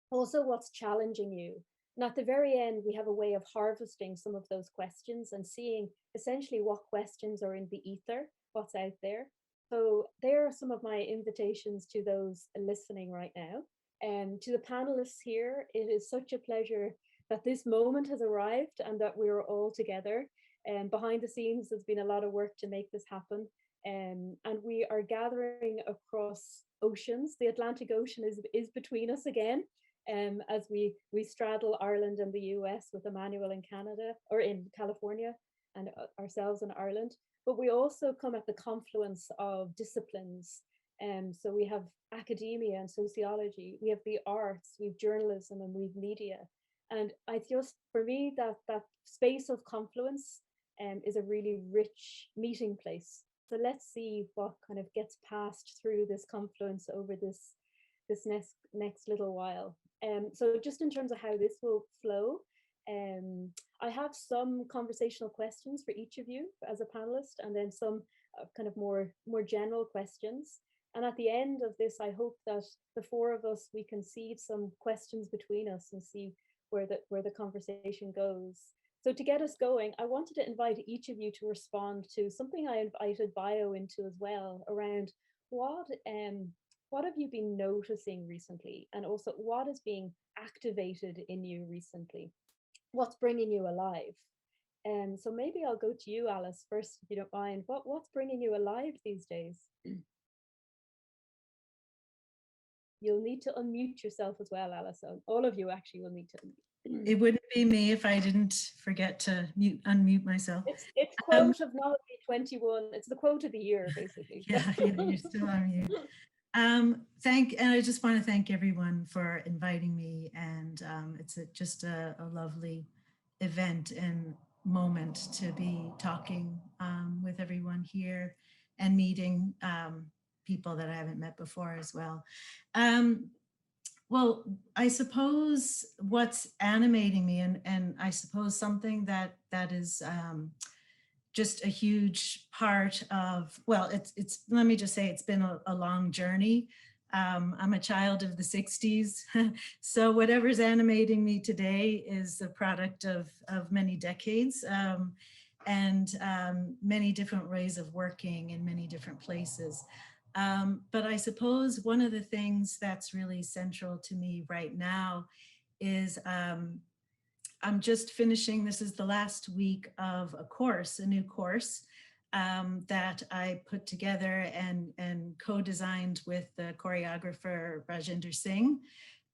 Speaker 3: also what's challenging you. And at the very end, we have a way of harvesting some of those questions and seeing essentially what questions are in the ether, what's out there. So there are some of my invitations to those listening right now. And to the panelists here, it is such a pleasure that this moment has arrived and that we're all together. And behind the scenes, there's been a lot of work to make this happen. And we are gathering across oceans. The Atlantic Ocean is between us again. As we straddle Ireland and the US with Emmanuel in Canada or in California and ourselves in Ireland. But we also come at the confluence of disciplines. So we have academia and sociology, we have the arts, we have journalism, and we have media. And for me, that space of confluence is a really rich meeting place. So let's see what kind of gets passed through this confluence over this next little while. So just in terms of how this will flow, I have some conversational questions for each of you as a panelist, and then some kind of more general questions. And at the end of this, I hope that the four of us, we can seed some questions between us and see where the conversation goes. So to get us going, I wanted to invite each of you to respond to something I invited Bio into as well, around what have you been noticing recently? And also what is being activated in you recently? What's bringing you alive? So maybe I'll go to you, Alice, first, if you don't mind. What's bringing you alive these days? You'll need to unmute yourself as well, Alice. All of you actually will need to unmute.
Speaker 6: It wouldn't be me if I didn't forget to unmute myself.
Speaker 3: It's quote of Knowledge 21. It's the quote of the year, basically.
Speaker 6: Yeah, you're still on mute. And I just want to thank everyone for inviting me, and it's just a lovely event and moment to be talking with everyone here and meeting people that I haven't met before as well. Well, I suppose what's animating me, and I suppose something that is just a huge part of, well, it's let me just say it's been a long journey. I'm a child of the 60s, so whatever's animating me today is the product of many decades. and many different ways of working in many different places. But I suppose one of the things that's really central to me right now is I'm just finishing, this is the last week of a course, a new course that I put together and co-designed with the choreographer Rajinder Singh.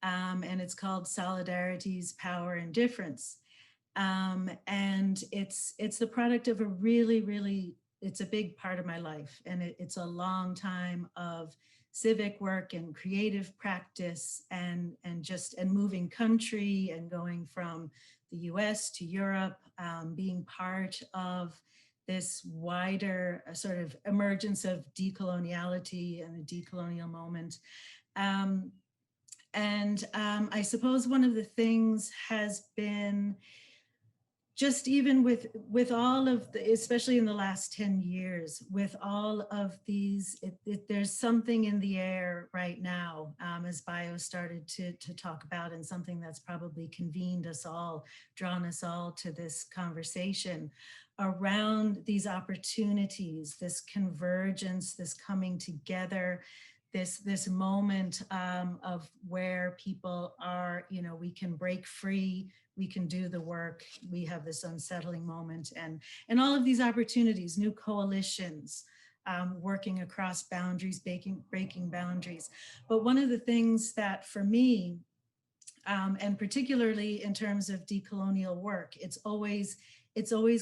Speaker 6: And it's called Solidarity's Power and Difference. And it's the product of a really, it's a big part of my life. And it's a long time of civic work and creative practice and moving country and going from the US to Europe, being part of this wider sort of emergence of decoloniality and a decolonial moment. I suppose one of the things has been just even with all of the, especially in the last 10 years, with all of these, there's something in the air right now, as Bio started to talk about, and something that's probably convened us all, drawn us all to this conversation around these opportunities, this convergence, this coming together, this moment of where people are, you know, we can break free, we can do the work, we have this unsettling moment, and all of these opportunities, new coalitions, working across boundaries, breaking boundaries. But one of the things that for me, and particularly in terms of decolonial work, it's always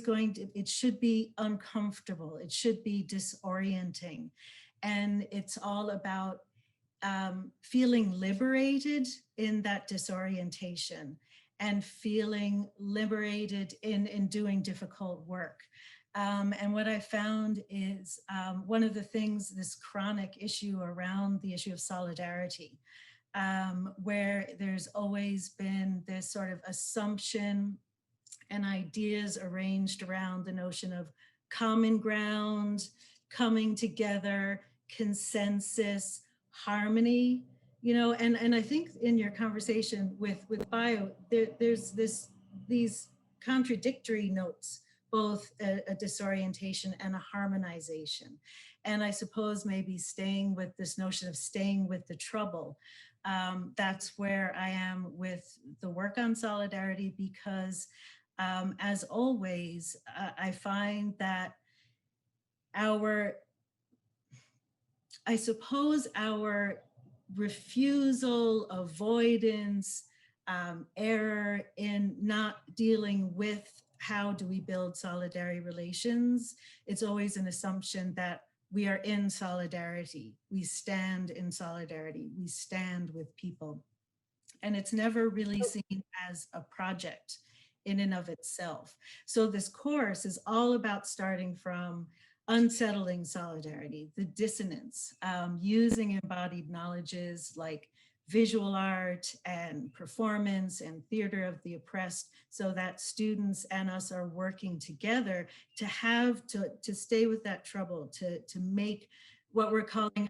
Speaker 6: going to, it should be uncomfortable, it should be disorienting. And it's all about feeling liberated in that disorientation and feeling liberated in doing difficult work. And what I found is one of the things, this chronic issue around the issue of solidarity, where there's always been this sort of assumption and ideas arranged around the notion of common ground, coming together, consensus, harmony, you know, and I think in your conversation with Bio, there's these contradictory notes, both a disorientation and a harmonization. And I suppose maybe staying with this notion of staying with the trouble, that's where I am with the work on solidarity, because as always, I find that I suppose our refusal, avoidance, error in not dealing with how do we build solidarity relations, it's always an assumption that we are in solidarity, we stand in solidarity, we stand with people. And it's never really seen as a project in and of itself. So this course is all about starting from unsettling solidarity, the dissonance, using embodied knowledges like visual art and performance and theater of the oppressed, so that students and us are working together to stay with that trouble, to make what we're calling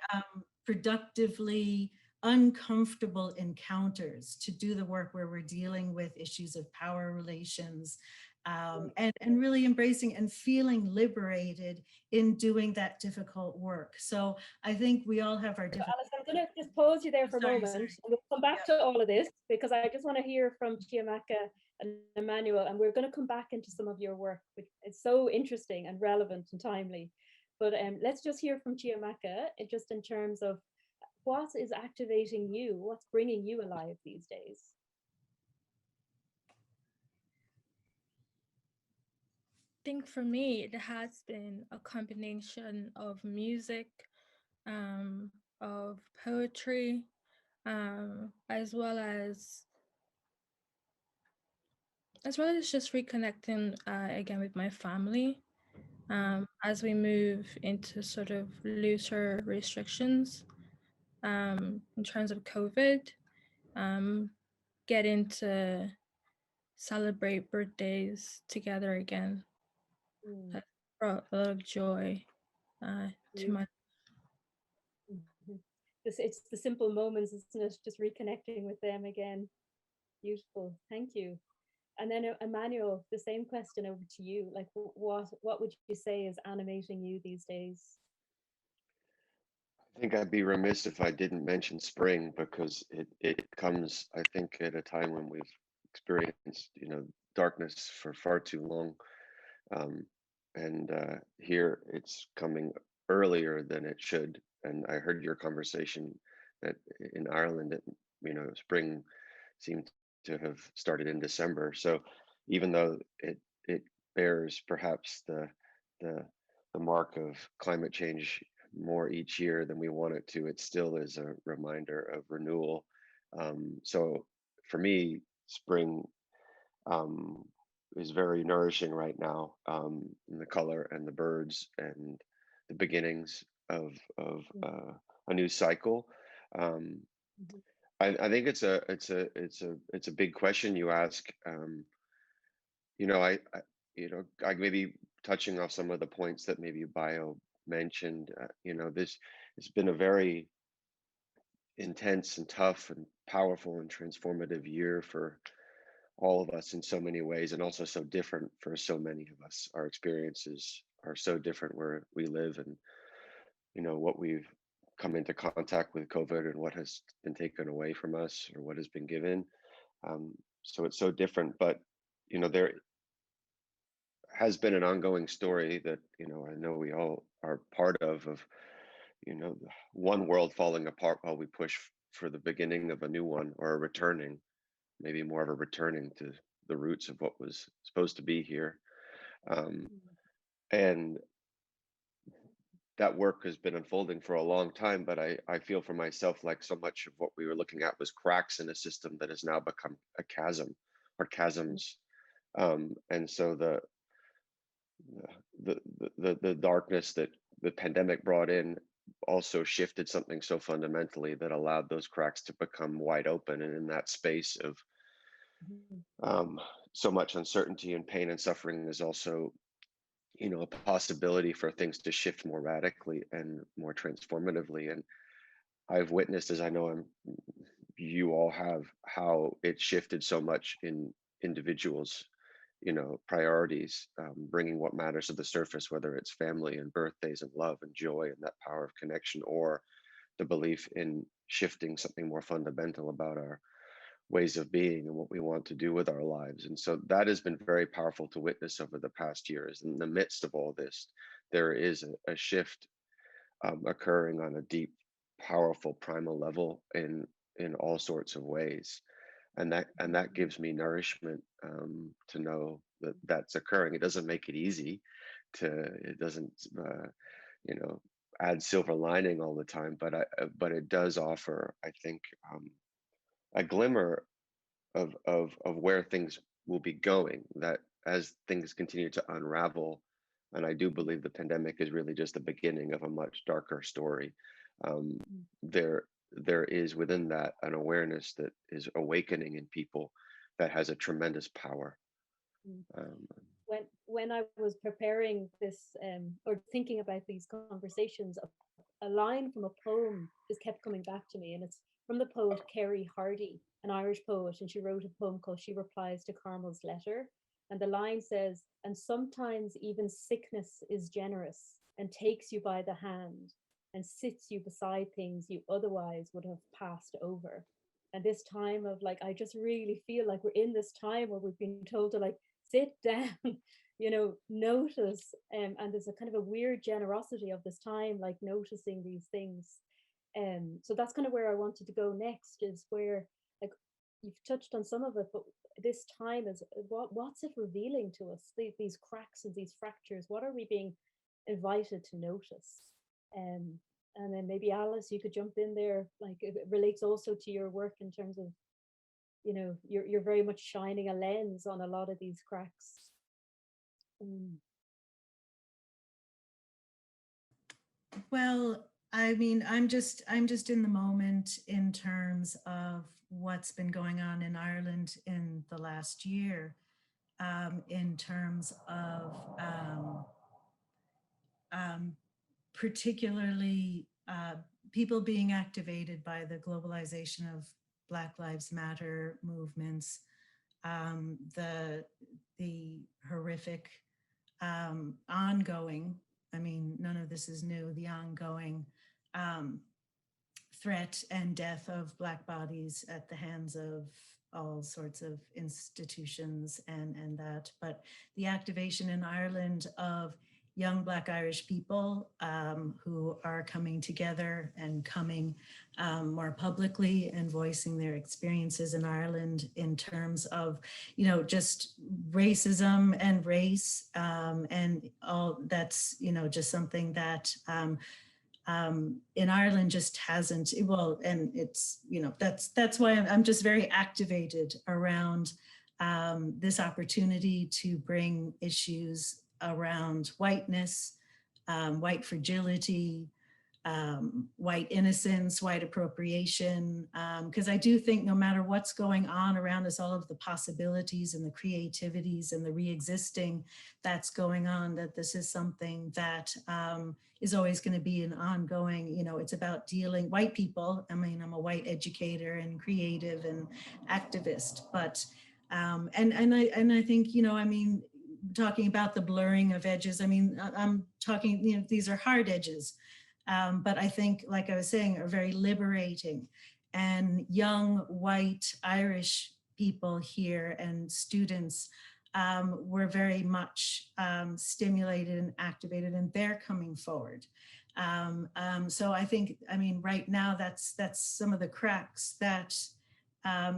Speaker 6: productively uncomfortable encounters, to do the work where we're dealing with issues of power relations, and really embracing and feeling liberated in doing that difficult work. So I think we all have our different...
Speaker 3: Alice, I'm going to just pause you there for a moment, and we'll come back to all of this, because I just want to hear from Chiamaka and Emmanuel, and we're going to come back into some of your work, which is so interesting and relevant and timely. But let's just hear from Chiamaka, just in terms of what is activating you, what's bringing you alive these days?
Speaker 4: I think for me, it has been a combination of music, of poetry, as well as just reconnecting again with my family, as we move into sort of looser restrictions in terms of COVID, getting to celebrate birthdays together again. That brought a lot of joy to my...
Speaker 3: It's the simple moments, isn't it? Just reconnecting with them again. Beautiful, thank you. And then Emmanuel, the same question over to you. Like, what would you say is animating you these days?
Speaker 5: I think I'd be remiss if I didn't mention spring, because it comes, I think, at a time when we've experienced, darkness for far too long. And here it's coming earlier than it should. And I heard your conversation that in Ireland, spring seemed to have started in December. So even though it bears perhaps the mark of climate change more each year than we want it to, it still is a reminder of renewal. So for me, spring is very nourishing right now, in the color and the birds and the beginnings of a new cycle. I think it's a big question you ask. I maybe touching off some of the points that maybe Bio mentioned. This it's been a very intense and tough and powerful and transformative year for all of us in so many ways, and also so different for so many of us. Our experiences are so different where we live, and what we've come into contact with COVID and what has been taken away from us or what has been given. So it's so different, but there has been an ongoing story that I know we all are part of one world falling apart while we push for the beginning of a new one, or a returning, maybe more of a returning to the roots of what was supposed to be here. And that work has been unfolding for a long time, but I feel for myself like so much of what we were looking at was cracks in a system that has now become a chasm, or chasms. And so the darkness that the pandemic brought in also shifted something so fundamentally that allowed those cracks to become wide open. And in that space of so much uncertainty and pain and suffering is also a possibility for things to shift more radically and more transformatively. And I've witnessed, as I know you all have, how it shifted so much in individuals, priorities, bringing what matters to the surface, whether it's family and birthdays and love and joy and that power of connection, or the belief in shifting something more fundamental about our ways of being and what we want to do with our lives. And so that has been very powerful to witness over the past years. In the midst of all this, there is a shift occurring on a deep, powerful, primal level in all sorts of ways. And that gives me nourishment, to know that that's occurring. It doesn't make it easy it doesn't add silver lining all the time, but it does offer, I think, a glimmer of where things will be going, that as things continue to unravel. And I do believe the pandemic is really just the beginning of a much darker story. There is within that an awareness that is awakening in people that has a tremendous power.
Speaker 3: When I was preparing this, or thinking about these conversations, a line from a poem just kept coming back to me, and it's from the poet Kerry Hardy, an Irish poet, and she wrote a poem called She Replies to Carmel's Letter. And the line says, "And sometimes even sickness is generous and takes you by the hand and sits you beside things you otherwise would have passed over." And this time of like, I just really feel like we're in this time where we've been told to like, sit down, notice. And there's a kind of a weird generosity of this time, like noticing these things. So that's kind of where I wanted to go next, is where, like, you've touched on some of it, but this time is what's it revealing to us? These cracks and these fractures, what are we being invited to notice? And then maybe Alice, you could jump in there. Like, it relates also to your work in terms of, you're very much shining a lens on a lot of these cracks.
Speaker 6: Well, I mean, I'm just in the moment in terms of what's been going on in Ireland in the last year, in terms of particularly people being activated by the globalization of Black Lives Matter movements, the horrific ongoing, I mean, none of this is new, the ongoing threat and death of Black bodies at the hands of all sorts of institutions and that, but the activation in Ireland of young Black Irish people who are coming together and coming more publicly and voicing their experiences in Ireland in terms of, you know, just racism and race and all that's, you know, just something that in Ireland just hasn't, well, and it's, you know, that's why I'm just very activated around this opportunity to bring issues around whiteness, white fragility, white innocence, white appropriation, because I do think no matter what's going on around us, all of the possibilities and the creativities and the re-existing that's going on, that this is something that is always going to be an ongoing, you know, it's about dealing, white people, I mean, I'm a white educator and creative and activist, but, and I think, you know, I mean, talking about the blurring of edges, I mean, I'm talking, you know, these are hard edges, but I think, like I was saying, are very liberating. And young white Irish people here and students were very much stimulated and activated, and they're coming forward. So I think, I mean, right now, that's some of the cracks that,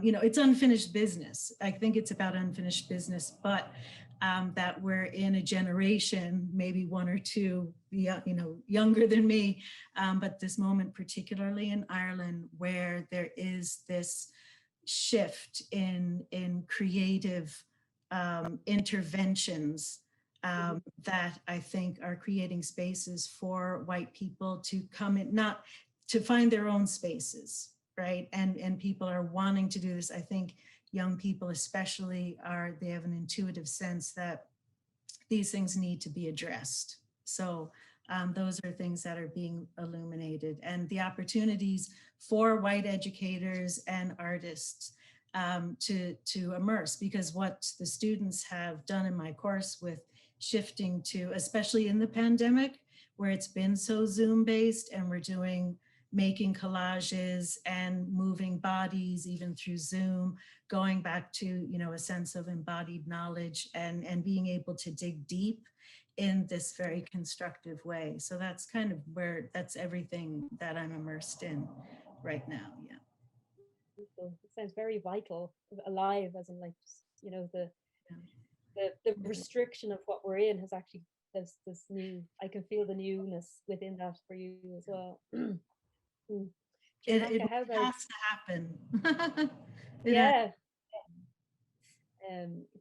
Speaker 6: you know, it's unfinished business. I think it's about unfinished business, but that we're in a generation, maybe one or two, you know, younger than me, but this moment, particularly in Ireland, where there is this shift in creative interventions that I think are creating spaces for white people to come in, not to find their own spaces, right? And people are wanting to do this. I think young people especially they have an intuitive sense that these things need to be addressed. So those are things that are being illuminated, and the opportunities for white educators and artists to immerse, because what the students have done in my course with shifting to, especially in the pandemic, where it's been so Zoom based, and we're making collages and moving bodies even through Zoom, going back to, you know, a sense of embodied knowledge and being able to dig deep in this very constructive way. So that's kind of that's everything that I'm immersed in right now. Yeah.
Speaker 3: It sounds very vital, alive, as in, like, you know, the restriction of what we're in has actually this new, I can feel the newness within that for you as well.
Speaker 6: It
Speaker 3: how about,
Speaker 6: has to happen.
Speaker 3: yeah.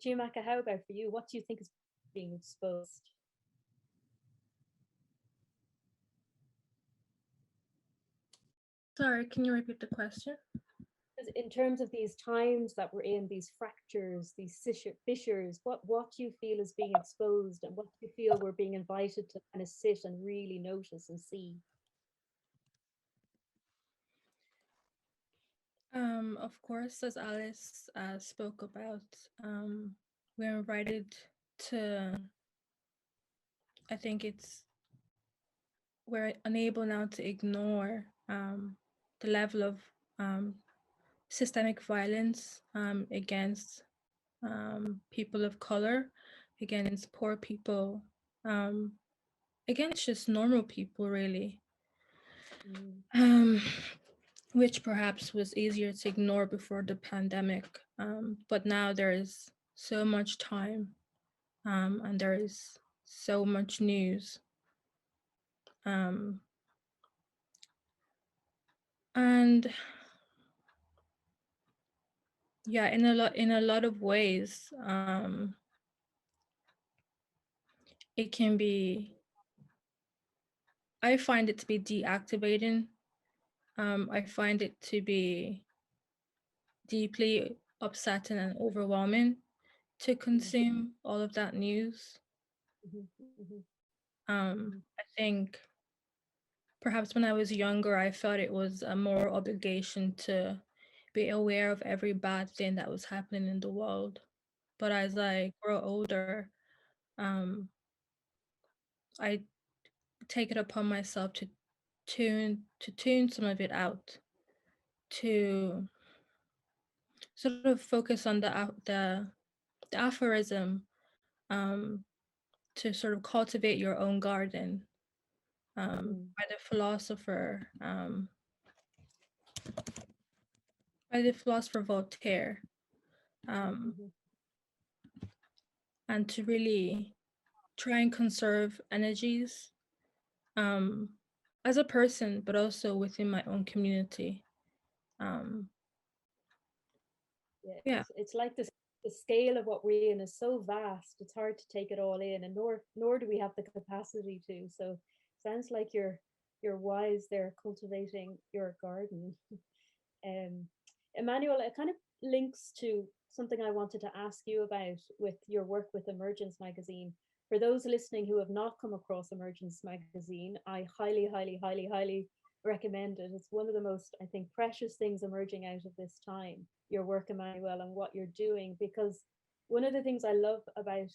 Speaker 3: Giamacca, how about for you? What do you think is being exposed?
Speaker 4: Sorry, can you repeat the question?
Speaker 3: In terms of these times that we're in, these fractures, these fissures, what do you feel is being exposed, and what do you feel we're being invited to kind of sit and really notice and see?
Speaker 4: Of course, as Alice spoke about, we're invited to, I think we're unable now to ignore the level of systemic violence against people of color, against poor people, against just normal people, really. Which perhaps was easier to ignore before the pandemic, but now there is so much time and there is so much news. And yeah, in a lot of ways, it can be, I find it to be deactivating. I find it to be deeply upsetting and overwhelming to consume all of that news. I think perhaps when I was younger, I felt it was a moral obligation to be aware of every bad thing that was happening in the world. But as I grow older, I take it upon myself to tune some of it out, to sort of focus on the aphorism, to sort of cultivate your own garden, by the philosopher Voltaire, and to really try and conserve energies, as a person, but also within my own community. Yeah.
Speaker 3: It's like the scale of what we're in is so vast, it's hard to take it all in, and nor do we have the capacity to. So sounds like you're wise there, cultivating your garden. Emmanuel, it kind of links to something I wanted to ask you about with your work with Emergence magazine. For those listening who have not come across Emergence magazine, I highly, highly, highly, highly recommend it. It's one of the most, I think, precious things emerging out of this time, your work, Emmanuel, and what you're doing. Because one of the things I love about,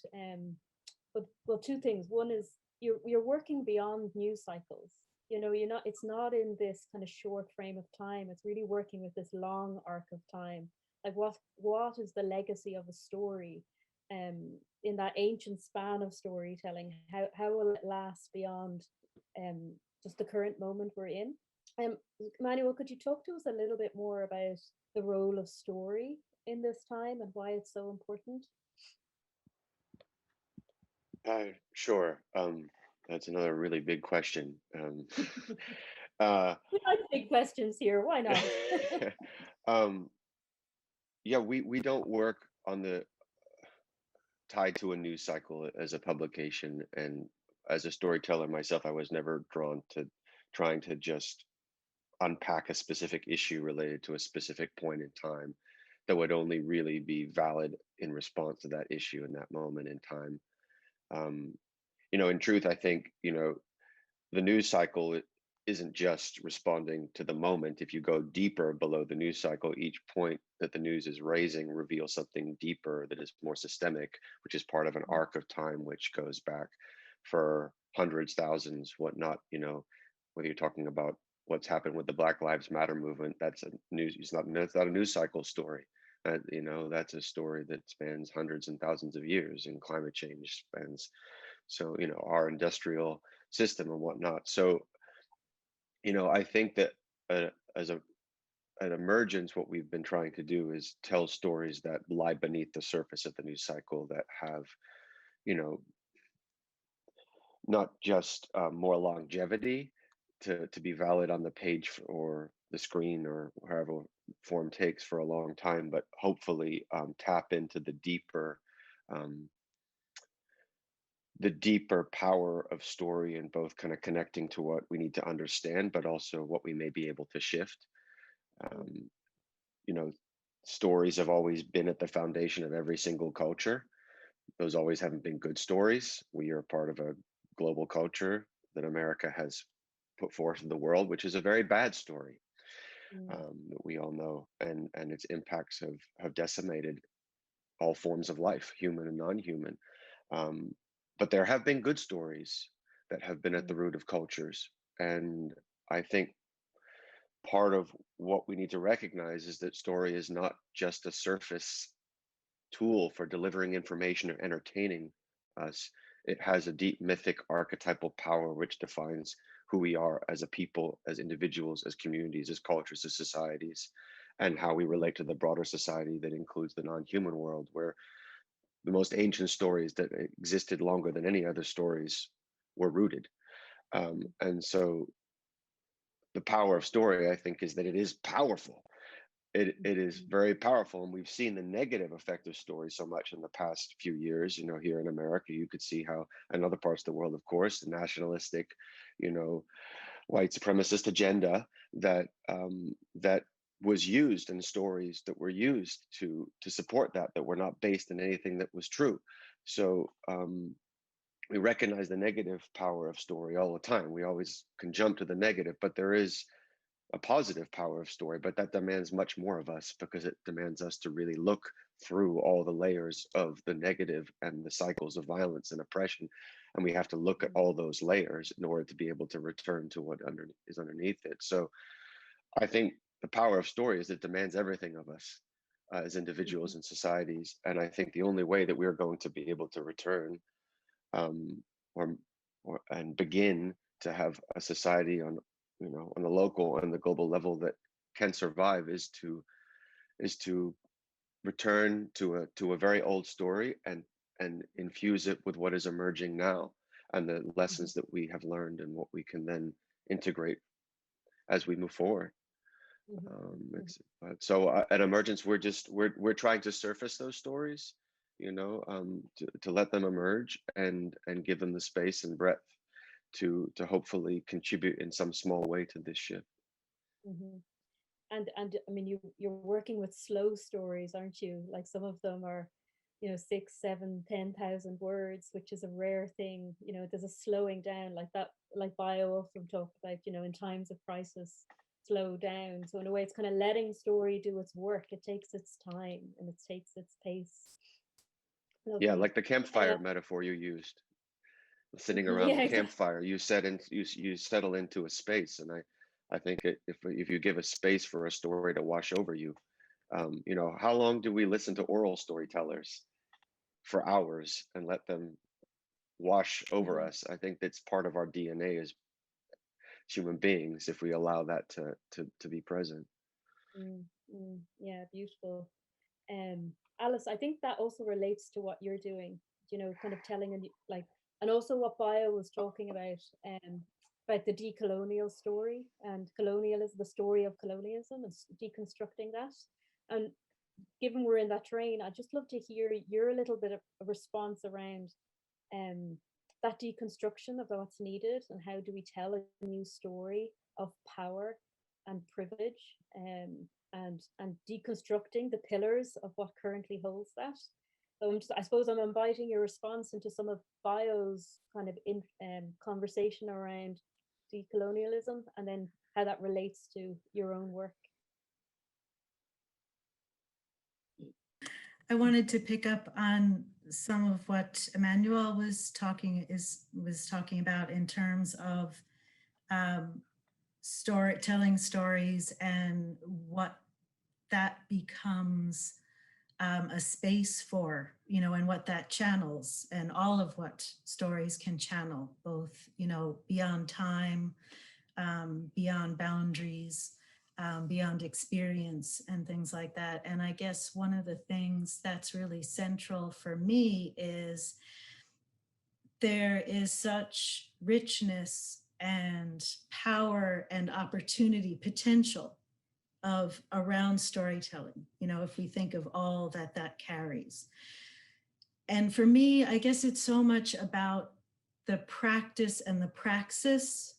Speaker 3: well, two things. One is you're working beyond news cycles. You know, it's not in this kind of short frame of time. It's really working with this long arc of time. Like what is the legacy of a story, in that ancient span of storytelling? How will it last beyond just the current moment we're in? Emmanuel, could you talk to us a little bit more about the role of story in this time and why it's so important?
Speaker 5: Sure. That's another really big question.
Speaker 3: We like big questions here. Why not?
Speaker 5: Yeah, we don't work on the tied to a news cycle as a publication, and as a storyteller myself, I was never drawn to trying to just unpack a specific issue related to a specific point in time that would only really be valid in response to that issue in that moment in time. In truth, I think, the news cycle isn't just responding to the moment. If you go deeper below the news cycle, each point that the news is raising reveals something deeper that is more systemic, which is part of an arc of time which goes back for hundreds, thousands, whatnot. Whether you're talking about what's happened with the Black Lives Matter movement, that's it's not a news cycle story. That's a story that spans hundreds and thousands of years, and climate change spans, so our industrial system and whatnot. So I think that at Emergence, what we've been trying to do is tell stories that lie beneath the surface of the news cycle, that have not just more longevity to be valid on the page or the screen or wherever form takes for a long time, but hopefully tap into the deeper power of story, and both kind of connecting to what we need to understand, but also what we may be able to shift. Stories have always been at the foundation of every single culture. Those always haven't been good stories. We are part of a global culture that America has put forth in the world, which is a very bad story, that we all know, and its impacts have decimated all forms of life, human and non-human. But there have been good stories that have been at the root of cultures. And I think part of what we need to recognize is that story is not just a surface tool for delivering information or entertaining us. It has a deep mythic archetypal power which defines who we are as a people, as individuals, as communities, as cultures, as societies, and how we relate to the broader society that includes the non-human world, where the most ancient stories that existed longer than any other stories were rooted. And so the power of story, I think, is that it is powerful. It is very powerful, and we've seen the negative effect of story so much in the past few years. Here in America, you could see how, in other parts of the world, of course, the nationalistic, white supremacist agenda that was used, in stories that were used to support that were not based in anything that was true. So we recognize the negative power of story all the time. We always can jump to the negative, but there is a positive power of story, but that demands much more of us, because it demands us to really look through all the layers of the negative and the cycles of violence and oppression. And we have to look at all those layers in order to be able to return to what is underneath it. So I think the power of story is it demands everything of us as individuals and societies. And I think the only way that we're going to be able to return or and begin to have a society on, you know, on the local and the global level that can survive is to return to a very old story and infuse it with what is emerging now and the lessons that we have learned and what we can then integrate as we move forward. So at Emergence, we're trying to surface those stories, you know, to let them emerge and give them the space and breadth to hopefully contribute in some small way to this shift.
Speaker 3: And I mean, you're working with slow stories, aren't you? Like some of them are, you know, 6, 7, 10,000 words, which is a rare thing. You know, there's a slowing down like that, like Bio often talked about, you know, in times of crisis, slow down. So in a way, it's kind of letting story do its work. It takes its time and it takes its pace. Lovely.
Speaker 5: Yeah, like the campfire metaphor you used. Sitting around the campfire, you settle into a space, and I think if you give a space for a story to wash over you, you know, how long do we listen to oral storytellers? For hours and let them wash over us. I think that's part of our DNA as human beings if we allow that to be present.
Speaker 3: Yeah, beautiful. Alice, I think that also relates to what you're doing, you know, kind of telling and also what Bio was talking about the decolonial story and colonialism, the story of colonialism and deconstructing that. And given we're in that terrain, I'd just love to hear your little bit of a response around that deconstruction of what's needed and how do we tell a new story of power and privilege and deconstructing the pillars of what currently holds that. So I suppose I'm inviting your response into some of Bio's kind of conversation around decolonialism and then how that relates to your own work.
Speaker 6: I wanted to pick up on some of what Emmanuel was talking about in terms of telling stories and what that becomes a space for, you know, and what that channels and all of what stories can channel, both, you know, beyond time, beyond boundaries, beyond experience and things like that. And I guess one of the things that's really central for me is there is such richness and power and opportunity, potential of around storytelling, you know, if we think of all that carries. And for me, I guess it's so much about the practice and the praxis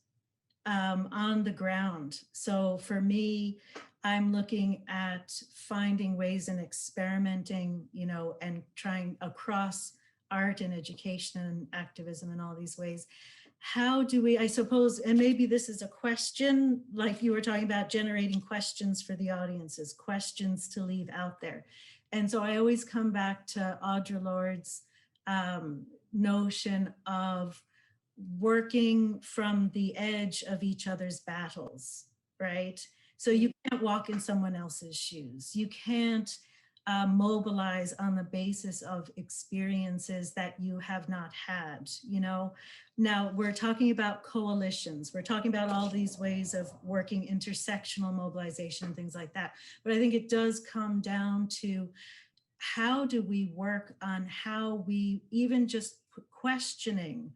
Speaker 6: on the ground. So for me, I'm looking at finding ways and experimenting, you know, and trying across art and education and activism and all these ways. How do we, I suppose, and maybe this is a question, like you were talking about generating questions for the audiences, questions to leave out there. And so I always come back to Audre Lorde's notion of working from the edge of each other's battles, right? So you can't walk in someone else's shoes. You can't mobilize on the basis of experiences that you have not had, you know. Now we're talking about coalitions. We're talking about all these ways of working intersectional mobilization and things like that. But I think it does come down to how do we work on how we even just questioning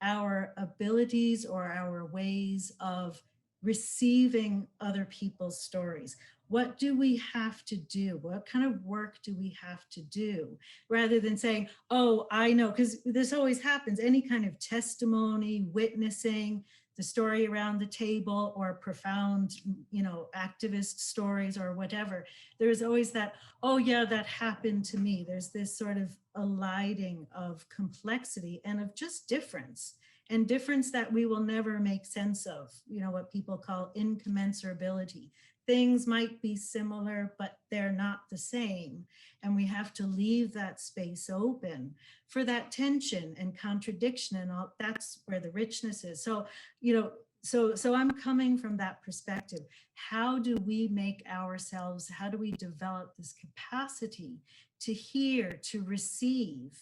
Speaker 6: our abilities or our ways of receiving other people's stories. What do we have to do? What kind of work do we have to do? Rather than saying, oh, I know, because this always happens, any kind of testimony, witnessing, the story around the table or profound, you know, activist stories or whatever. There's always that, oh yeah, that happened to me. There's this sort of eliding of complexity and of just difference. and difference that we will never make sense of, you know, what people call incommensurability. Things might be similar, but they're not the same. And we have to leave that space open for that tension and contradiction, and all. That's where the richness is. So, you know, so I'm coming from that perspective. How do we make ourselves, how do we develop this capacity to hear, to receive,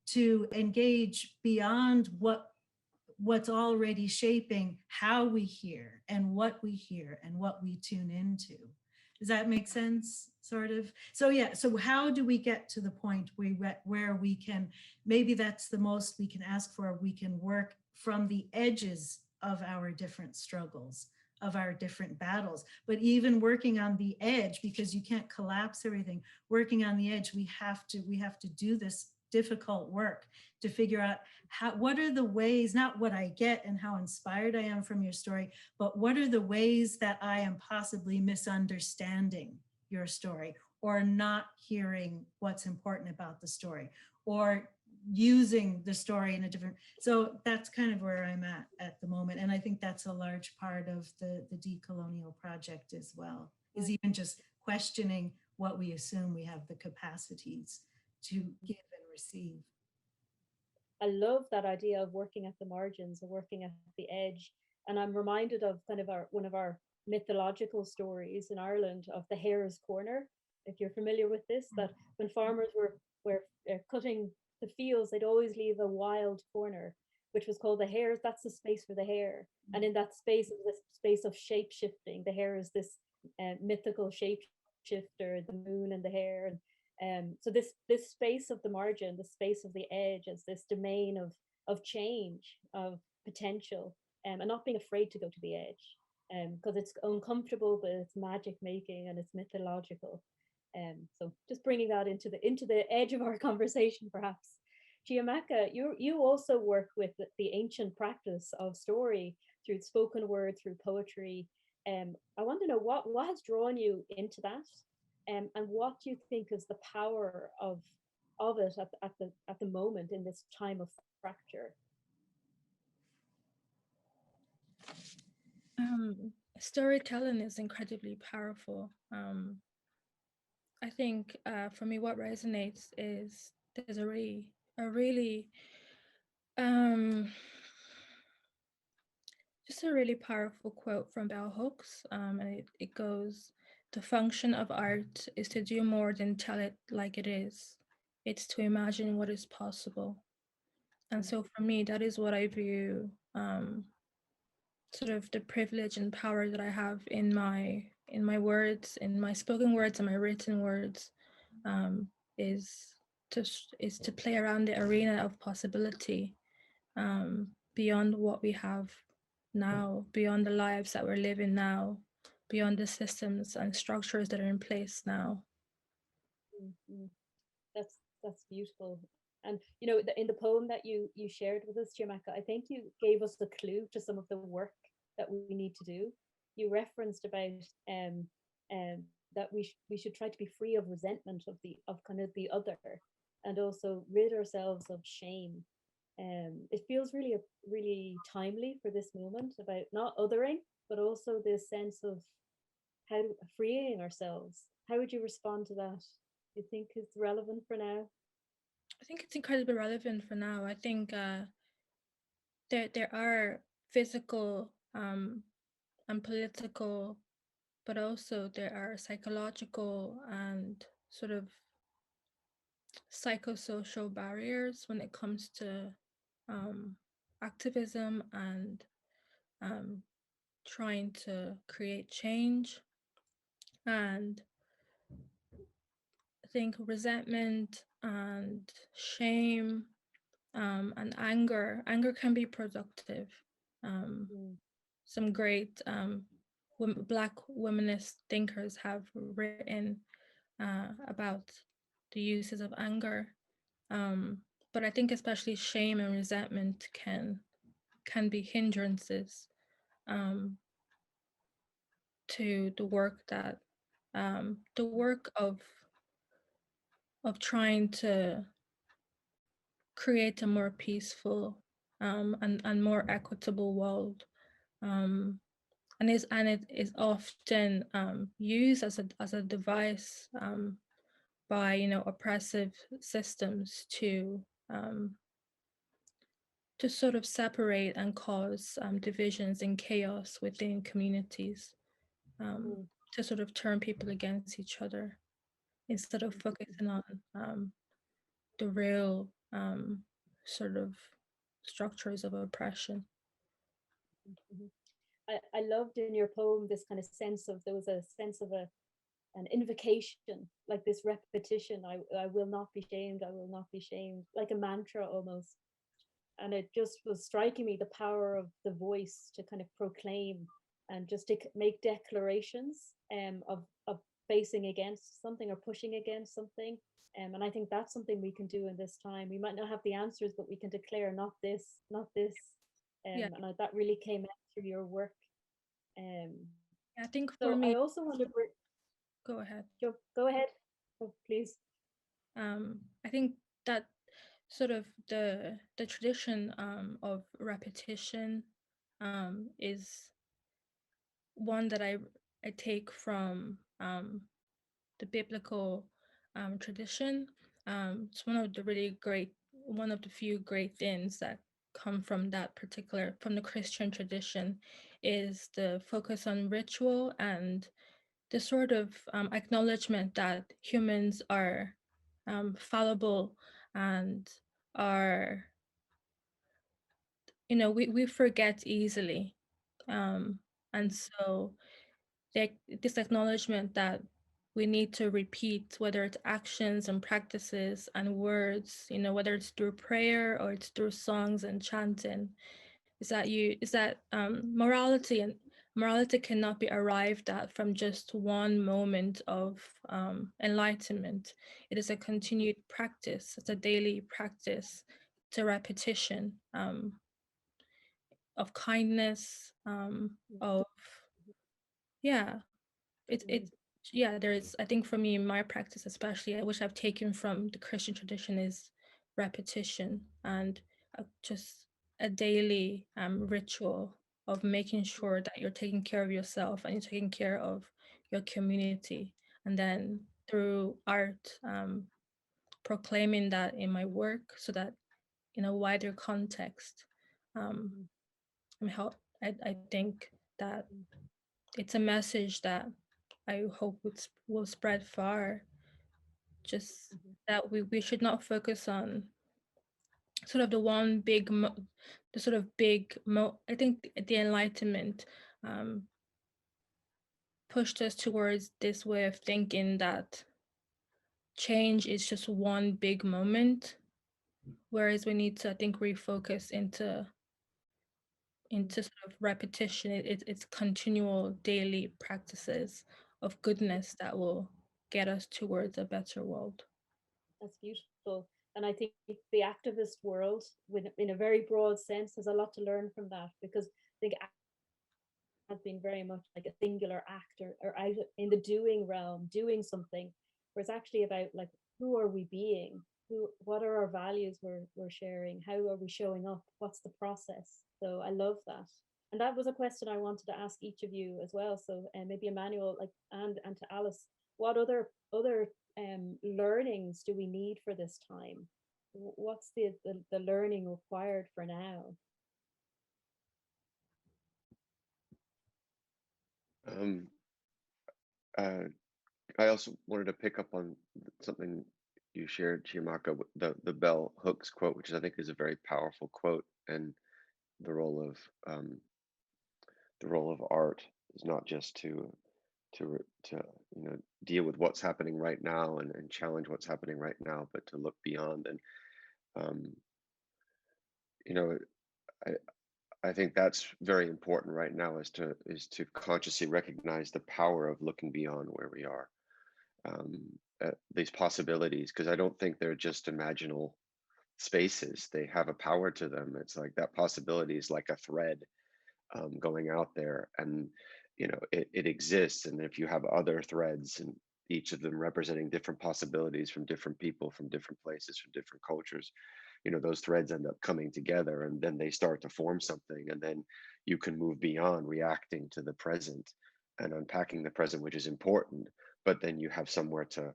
Speaker 6: to engage beyond what's already shaping how we hear and what we hear and what we tune into? Does that make sense, sort of? So yeah, so how do we get to the point where we can, maybe that's the most we can ask for, we can work from the edges of our different struggles, of our different battles, but even working on the edge, because you can't collapse everything, working on the edge, we have to do this difficult work to figure out what are the ways, not what I get and how inspired I am from your story, but what are the ways that I am possibly misunderstanding your story, or not hearing what's important about the story, or using the story in a different. So that's kind of where I'm at the moment. And I think that's a large part of the Decolonial project as well, is even just questioning what we assume we have the capacities to give and receive.
Speaker 3: I love that idea of working at the margins or working at the edge. And I'm reminded of kind of one of our mythological stories in Ireland of the Hare's Corner. If you're familiar with this, that when farmers were cutting the fields, they'd always leave a wild corner, which was called the hares. That's the space for the hare. And in that space is this space of shape shifting. The hare is this mythical shape shifter, the moon and the hare. So this space of the margin, the space of the edge, as this domain of change, of potential, and not being afraid to go to the edge, because it's uncomfortable, but it's magic making and it's mythological. So just bringing that into the edge of our conversation, perhaps. Chiamaka, you also work with the ancient practice of story through spoken word, through poetry. I want to know what has drawn you into that, and what do you think is the power of it at the moment in this time of fracture?
Speaker 4: Storytelling is incredibly powerful. I think for me, what resonates is there's a really just a really powerful quote from Bell Hooks, and it goes, "The function of art is to do more than tell it like it is. It's to imagine what is possible." And so for me, that is what I view sort of the privilege and power that I have in my words, in my spoken words and my written words, is to play around the arena of possibility, beyond what we have now, beyond the lives that we're living now, beyond the systems and structures that are in place now.
Speaker 3: Mm-hmm. That's beautiful. And you know, in the poem that you shared with us, Chiamaka, I think you gave us a clue to some of the work that we need to do. You referenced about that we should try to be free of resentment of kind of the other, and also rid ourselves of shame. It feels really timely for this moment about not othering, but also this sense of freeing ourselves. How would you respond to that? Do you think it's relevant for now?
Speaker 4: I think it's incredibly relevant for now. I think there are physical and political, but also there are psychological and sort of psychosocial barriers when it comes to activism and trying to create change. And I think resentment and shame and anger can be productive. Some great Black womanist thinkers have written about the uses of anger, but I think especially shame and resentment can be hindrances to the work of trying to create a more peaceful and more equitable world. And it is often used as a device by oppressive systems to sort of separate and cause divisions and chaos within communities, to sort of turn people against each other instead of focusing on the real sort of structures of oppression.
Speaker 3: I loved in your poem this kind of sense of, there was a sense of an invocation, like this repetition, I will not be shamed, I will not be shamed, like a mantra almost. And it just was striking me the power of the voice to kind of proclaim and just to make declarations of facing against something or pushing against something. And I think that's something we can do in this time. We might not have the answers, but we can declare not this, not this.
Speaker 4: Yeah.
Speaker 3: And that really came out through your work.
Speaker 4: I think for
Speaker 3: so
Speaker 4: me,
Speaker 3: I also want to
Speaker 4: go ahead.
Speaker 3: Go ahead, oh, please.
Speaker 4: I think that sort of the tradition of repetition is one that I take from the biblical tradition. It's one of the few great things that come from from the Christian tradition, is the focus on ritual and the sort of acknowledgement that humans are fallible and are, we forget easily. And so this acknowledgement that we need to repeat, whether it's actions and practices and words, whether it's through prayer or it's through songs and chanting, is that morality cannot be arrived at from just one moment of enlightenment. It is a continued practice. It's a daily practice. It's a repetition of kindness, of there's, I think for me, my practice especially, which I've taken from the Christian tradition, is repetition and just a daily ritual of making sure that you're taking care of yourself and you're taking care of your community. And then through art, proclaiming that in my work, so that in a wider context, I think that it's a message that I hope will spread far. Just that we should not focus on sort of the one big, I think the Enlightenment pushed us towards this way of thinking that change is just one big moment, whereas we need to, I think, refocus into sort of repetition. It's continual daily practices of goodness that will get us towards a better world.
Speaker 3: That's beautiful. And I think the activist world, in a very broad sense, has a lot to learn from that, because I think has been very much like a singular actor or out in the doing realm, doing something, where it's actually about like, who are we being? What are our values we're sharing? How are we showing up? What's the process? So I love that. And that was a question I wanted to ask each of you as well. So maybe Emmanuel, like, and to Alice, what other learnings do we need for this time? What's the learning required for now?
Speaker 5: I also wanted to pick up on something you shared, Chiamaka, the bell hooks quote, which I think is a very powerful quote, and the role of art is not just to deal with what's happening right now and challenge what's happening right now, but to look beyond. And I think that's very important right now, is to consciously recognize the power of looking beyond where we are, these possibilities, because I don't think they're just imaginal spaces. They have a power to them. It's like that possibility is like a thread going out there, and it exists. And if you have other threads, and each of them representing different possibilities from different people, from different places, from different cultures, those threads end up coming together, and then they start to form something, and then you can move beyond reacting to the present and unpacking the present, which is important, but then you have somewhere to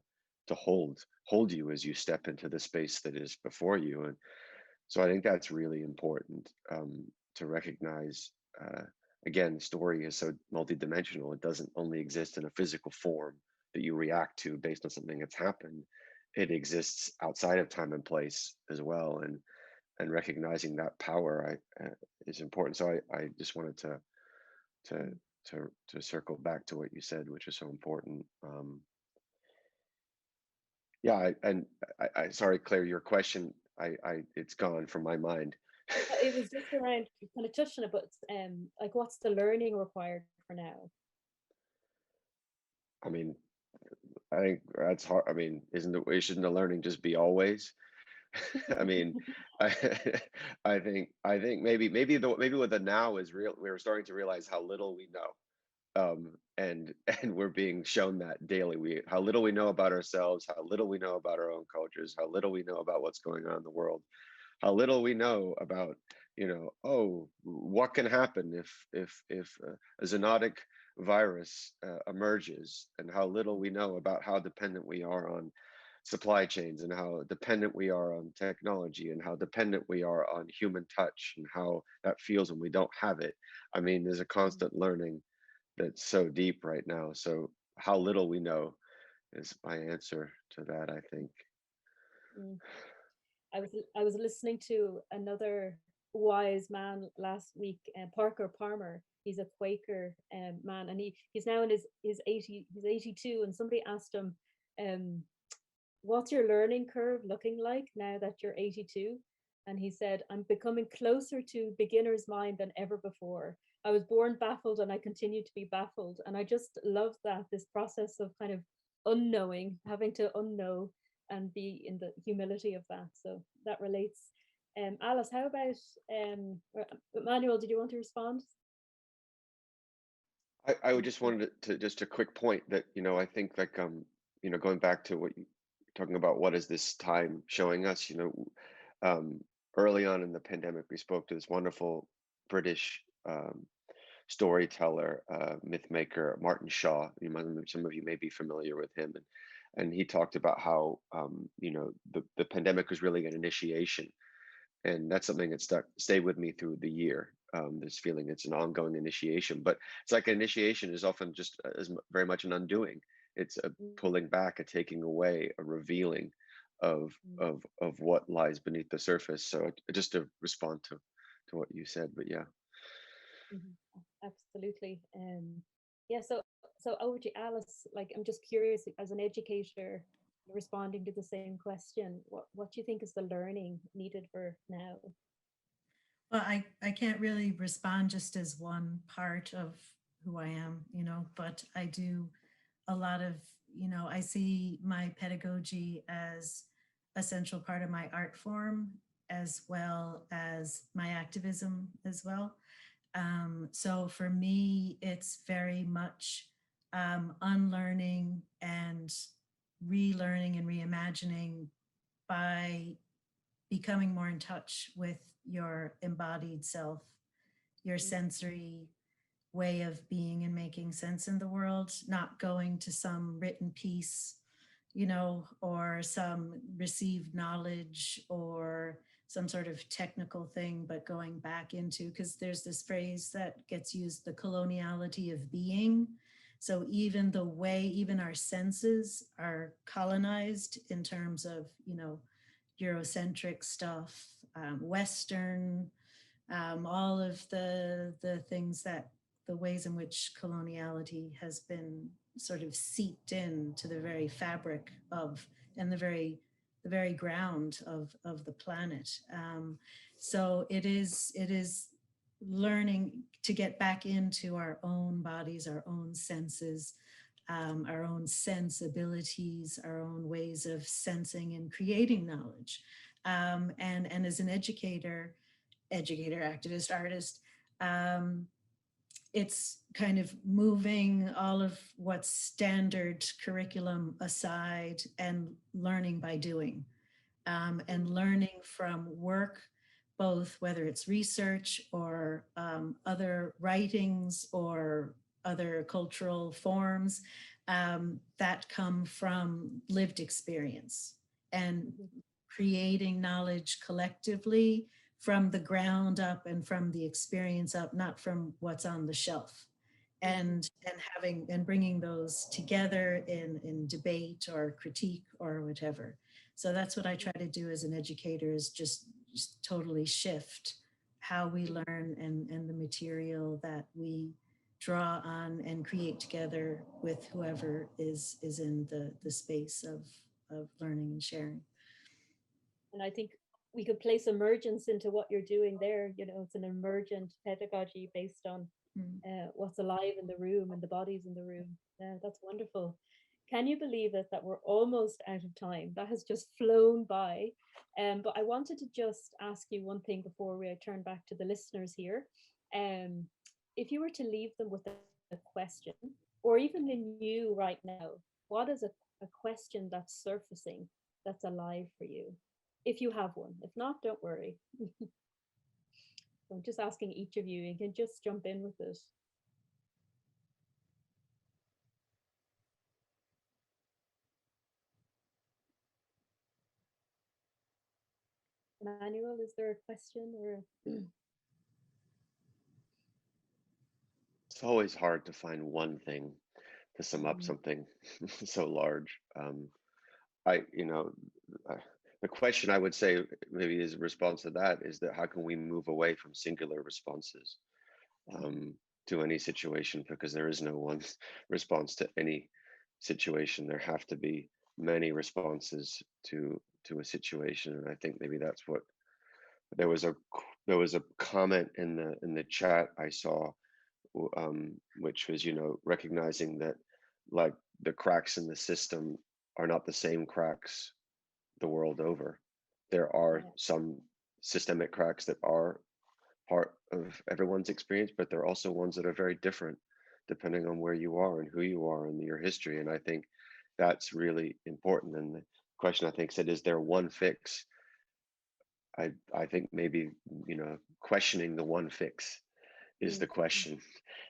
Speaker 5: hold you as you step into the space that is before you. And so I think that's really important, to recognize. Again, story is so multidimensional. It doesn't only exist in a physical form that you react to based on something that's happened. It exists outside of time and place as well, and recognizing that power is important. So I just wanted to circle back to what you said, which is so important. Yeah, I sorry, Claire, your question, it's gone from my mind.
Speaker 3: It was just around, you kind of touched on it, but like, what's the learning required for now?
Speaker 5: I mean, I think that's hard. I mean, shouldn't the learning just be always? I mean, I, I think maybe what the now is real. We're starting to realize how little we know, and we're being shown that daily. How little we know about ourselves, how little we know about our own cultures, how little we know about what's going on in the world, how little we know about, oh, what can happen if a zoonotic virus emerges, and how little we know about how dependent we are on supply chains, and how dependent we are on technology, and how dependent we are on human touch, and how that feels when we don't have it. I mean, there's a constant learning that's so deep right now. So how little we know is my answer to that, I think.
Speaker 3: Mm. I was listening to another wise man last week, Parker Palmer. He's a Quaker man, and he's now in his 82, and somebody asked him, what's your learning curve looking like now that you're 82? And he said, I'm becoming closer to beginner's mind than ever before. I was born baffled, and I continue to be baffled. And I just love that, this process of kind of unknowing, having to unknow, and be in the humility of that. So that relates. Alice, how about Emmanuel, did you want to respond?
Speaker 5: I would just wanted to just a quick point that, I think, like, going back to what you talking about, what is this time showing us? Early on in the pandemic, we spoke to this wonderful British storyteller, myth maker, Martin Shaw. Some of you may be familiar with him, and he talked about how the pandemic was really an initiation, and that's something that stayed with me through the year. This feeling, it's an ongoing initiation, but it's like an initiation is often just very much an undoing. It's a pulling back, a taking away, a revealing of what lies beneath the surface. So just to respond to what you said, but yeah.
Speaker 3: Absolutely. Yeah, so over to Alice. Like, I'm just curious, as an educator responding to the same question, what do you think is the learning needed for now?
Speaker 6: Well, I can't really respond just as one part of who I am, but I do a lot of, I see my pedagogy as a central part of my art form, as well as my activism as well. So for me, it's very much unlearning and relearning and reimagining by becoming more in touch with your embodied self, your sensory way of being and making sense in the world, not going to some written piece, or some received knowledge or some sort of technical thing, but going back into, because there's this phrase that gets used, the coloniality of being. So even the way, even our senses are colonized in terms of, Eurocentric stuff, Western, all of the things that, the ways in which coloniality has been sort of seeped into the very fabric of, and the very ground of the planet. So it is learning to get back into our own bodies, our own senses, our own sensibilities, our own ways of sensing and creating knowledge. And as an educator, activist, artist, it's kind of moving all of what's standard curriculum aside and learning by doing. and learning from work, both whether it's research or other writings or other cultural forms that come from lived experience, and creating knowledge collectively from the ground up and from the experience up, not from what's on the shelf. And having and bringing those together in debate or critique or whatever. So that's what I try to do as an educator, is just totally shift how we learn and the material that we draw on and create together with whoever is in the space of learning and sharing.
Speaker 3: And I think we could place emergence into what you're doing there. You know, it's an emergent pedagogy based on what's alive in the room and the bodies in the room. That's wonderful. Can you believe it that we're almost out of time? That has just flown by. But I wanted to just ask you one thing before we turn back to the listeners here. If you were to leave them with a question, or even in you right now, what is a question that's surfacing that's alive for you? If you have one. If not, don't worry. I'm just asking each of you, you can just jump in with this. Emmanuel, is there a question or?
Speaker 5: It's always hard to find one thing to sum up something so large. The question I would say maybe is a response to that is that how can we move away from singular responses to any situation, because there is no one response to any situation. There have to be many responses to a situation, and I think maybe that's what there was a comment in the chat I saw, which was, recognizing that like the cracks in the system are not the same cracks the world over. There are some systemic cracks that are part of everyone's experience, but there are also ones that are very different depending on where you are and who you are and your history. And I think that's really important. And the question, I think, said, is there one fix? I think maybe, questioning the one fix is the question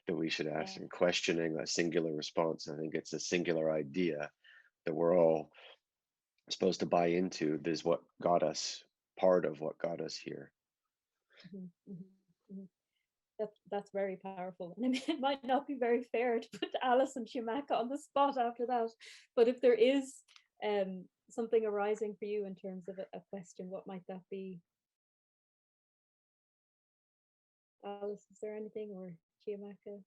Speaker 5: that we should ask, and questioning a singular response. I think it's a singular idea that we're all supposed to buy into. This is what got us, part of what got us here.
Speaker 3: That's very powerful. And it might not be very fair to put Alice and Shimaka on the spot after that, but if there is something arising for you in terms of a question, what might that be? Alice, is there anything, or Shimaka?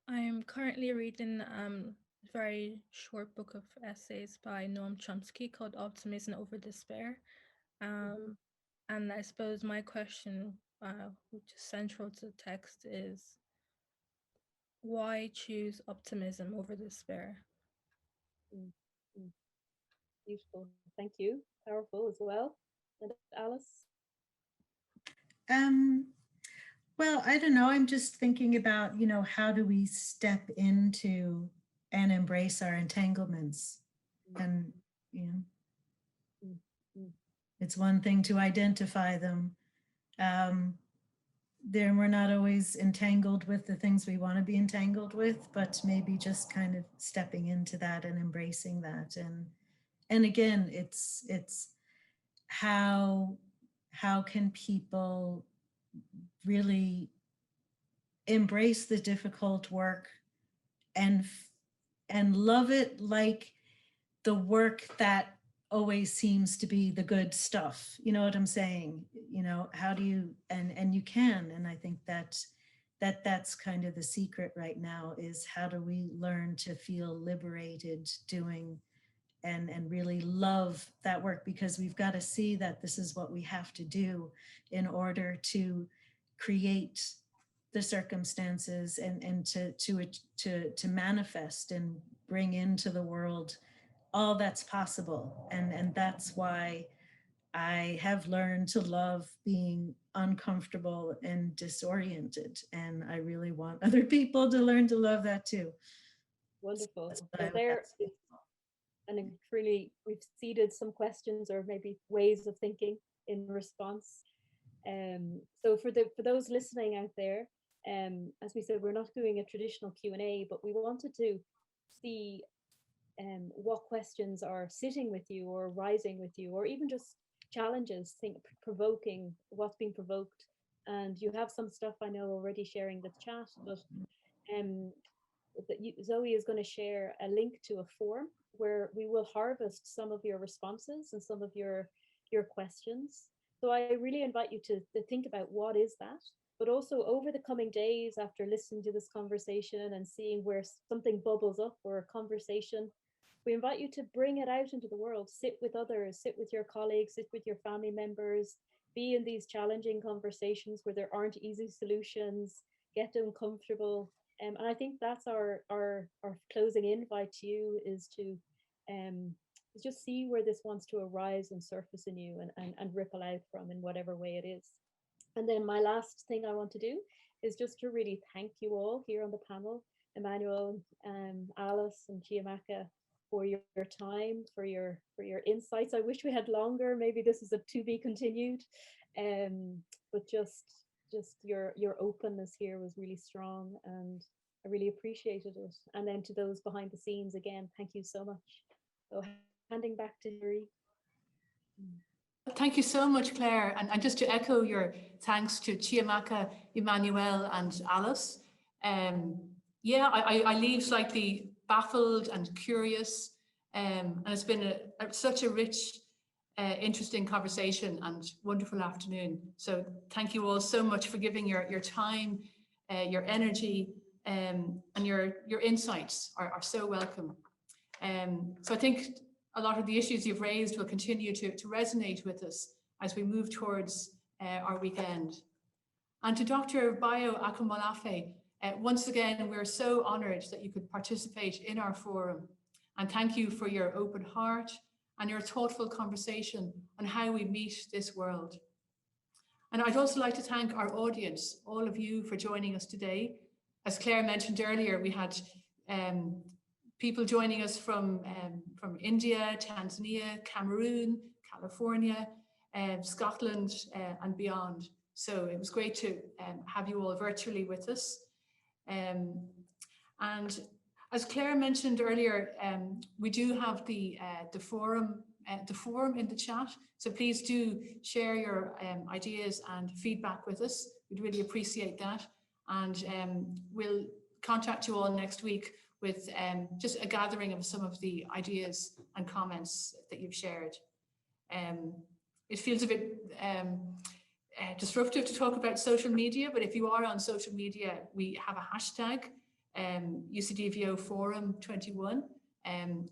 Speaker 4: I am currently reading a very short book of essays by Noam Chomsky called Optimism Over Despair. And I suppose my question, which is central to the text, is why choose optimism over despair?
Speaker 3: Beautiful. Thank you. Powerful as well. And Alice?
Speaker 6: Well, I don't know. I'm just thinking about, how do we step into and embrace our entanglements? And, it's one thing to identify them. Then we're not always entangled with the things we want to be entangled with, but maybe just kind of stepping into that and embracing that. And again, it's how can people really embrace the difficult work and love it, like the work that always seems to be the good stuff. You know what I'm saying? How do you, and you can, and I think that's kind of the secret right now, is how do we learn to feel liberated doing and really love that work, because we've got to see that this is what we have to do in order to create the circumstances and to manifest and bring into the world all that's possible. And that's why I have learned to love being uncomfortable and disoriented, and I really want other people to learn to love that too.
Speaker 3: Wonderful.
Speaker 6: So
Speaker 3: So there is, and really, we've seeded some questions or maybe ways of thinking in response. So for those listening out there, as we said, we're not doing a traditional Q&A, but we wanted to see what questions are sitting with you or rising with you, or even just challenges, provoking what's being provoked. And you have some stuff I know already sharing the chat, but Zoe is going to share a link to a form where we will harvest some of your responses and some of your questions. So I really invite you to think about what is that, but also over the coming days after listening to this conversation and seeing where something bubbles up or a conversation, we invite you to bring it out into the world, sit with others, sit with your colleagues, sit with your family members, be in these challenging conversations where there aren't easy solutions, get uncomfortable. And I think that's our closing invite to you, is to just see where this wants to arise and surface in you and ripple out from in whatever way it is. And then my last thing I want to do is just to really thank you all here on the panel, Emmanuel, Alice and Chiamaka, for your time, for your insights. I wish we had longer. Maybe this is a to be continued, but just your openness here was really strong, and I really appreciated it. And then to those behind the scenes, again, thank you so much. So handing back to Marie.
Speaker 1: Thank you so much, Claire. And just to echo your thanks to Chiamaka, Emmanuel and Alice. Yeah, I leave slightly baffled and curious. And it's been such a rich, interesting conversation and wonderful afternoon. So thank you all so much for giving your time, your energy, and your insights are so welcome. So I think a lot of the issues you've raised will continue to resonate with us as we move towards our weekend. And to Dr. Bayo Akomolafe, once again, we're so honored that you could participate in our forum. And thank you for your open heart and your thoughtful conversation on how we meet this world. And I'd also like to thank our audience, all of you, for joining us today. As Claire mentioned earlier, we had people joining us from India, Tanzania, Cameroon, California, Scotland, and beyond. So it was great to have you all virtually with us. And as Claire mentioned earlier, we do have the forum in the chat. So please do share your ideas and feedback with us. We'd really appreciate that. And we'll contact you all next week with just a gathering of some of the ideas and comments that you've shared. It feels a bit disruptive to talk about social media, but if you are on social media, we have a hashtag, UCDVO Forum 21,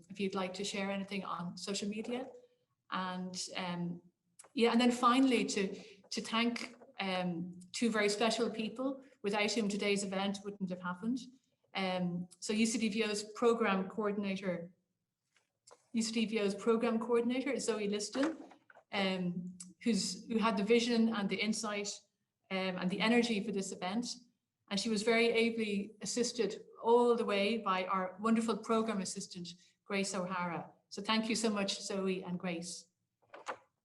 Speaker 1: if you'd like to share anything on social media. And yeah, and then finally to thank two very special people. Without whom today's event wouldn't have happened. So UCDVO's program coordinator is Zoe Liston, who had the vision and the insight and the energy for this event. And she was very ably assisted all the way by our wonderful program assistant, Grace O'Hara. So thank you so much, Zoe and Grace.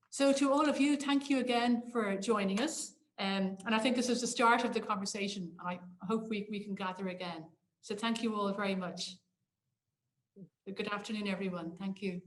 Speaker 1: So to all of you, thank you again for joining us. And I think this is the start of the conversation. I hope we can gather again. So thank you all very much. Good afternoon, everyone. Thank you.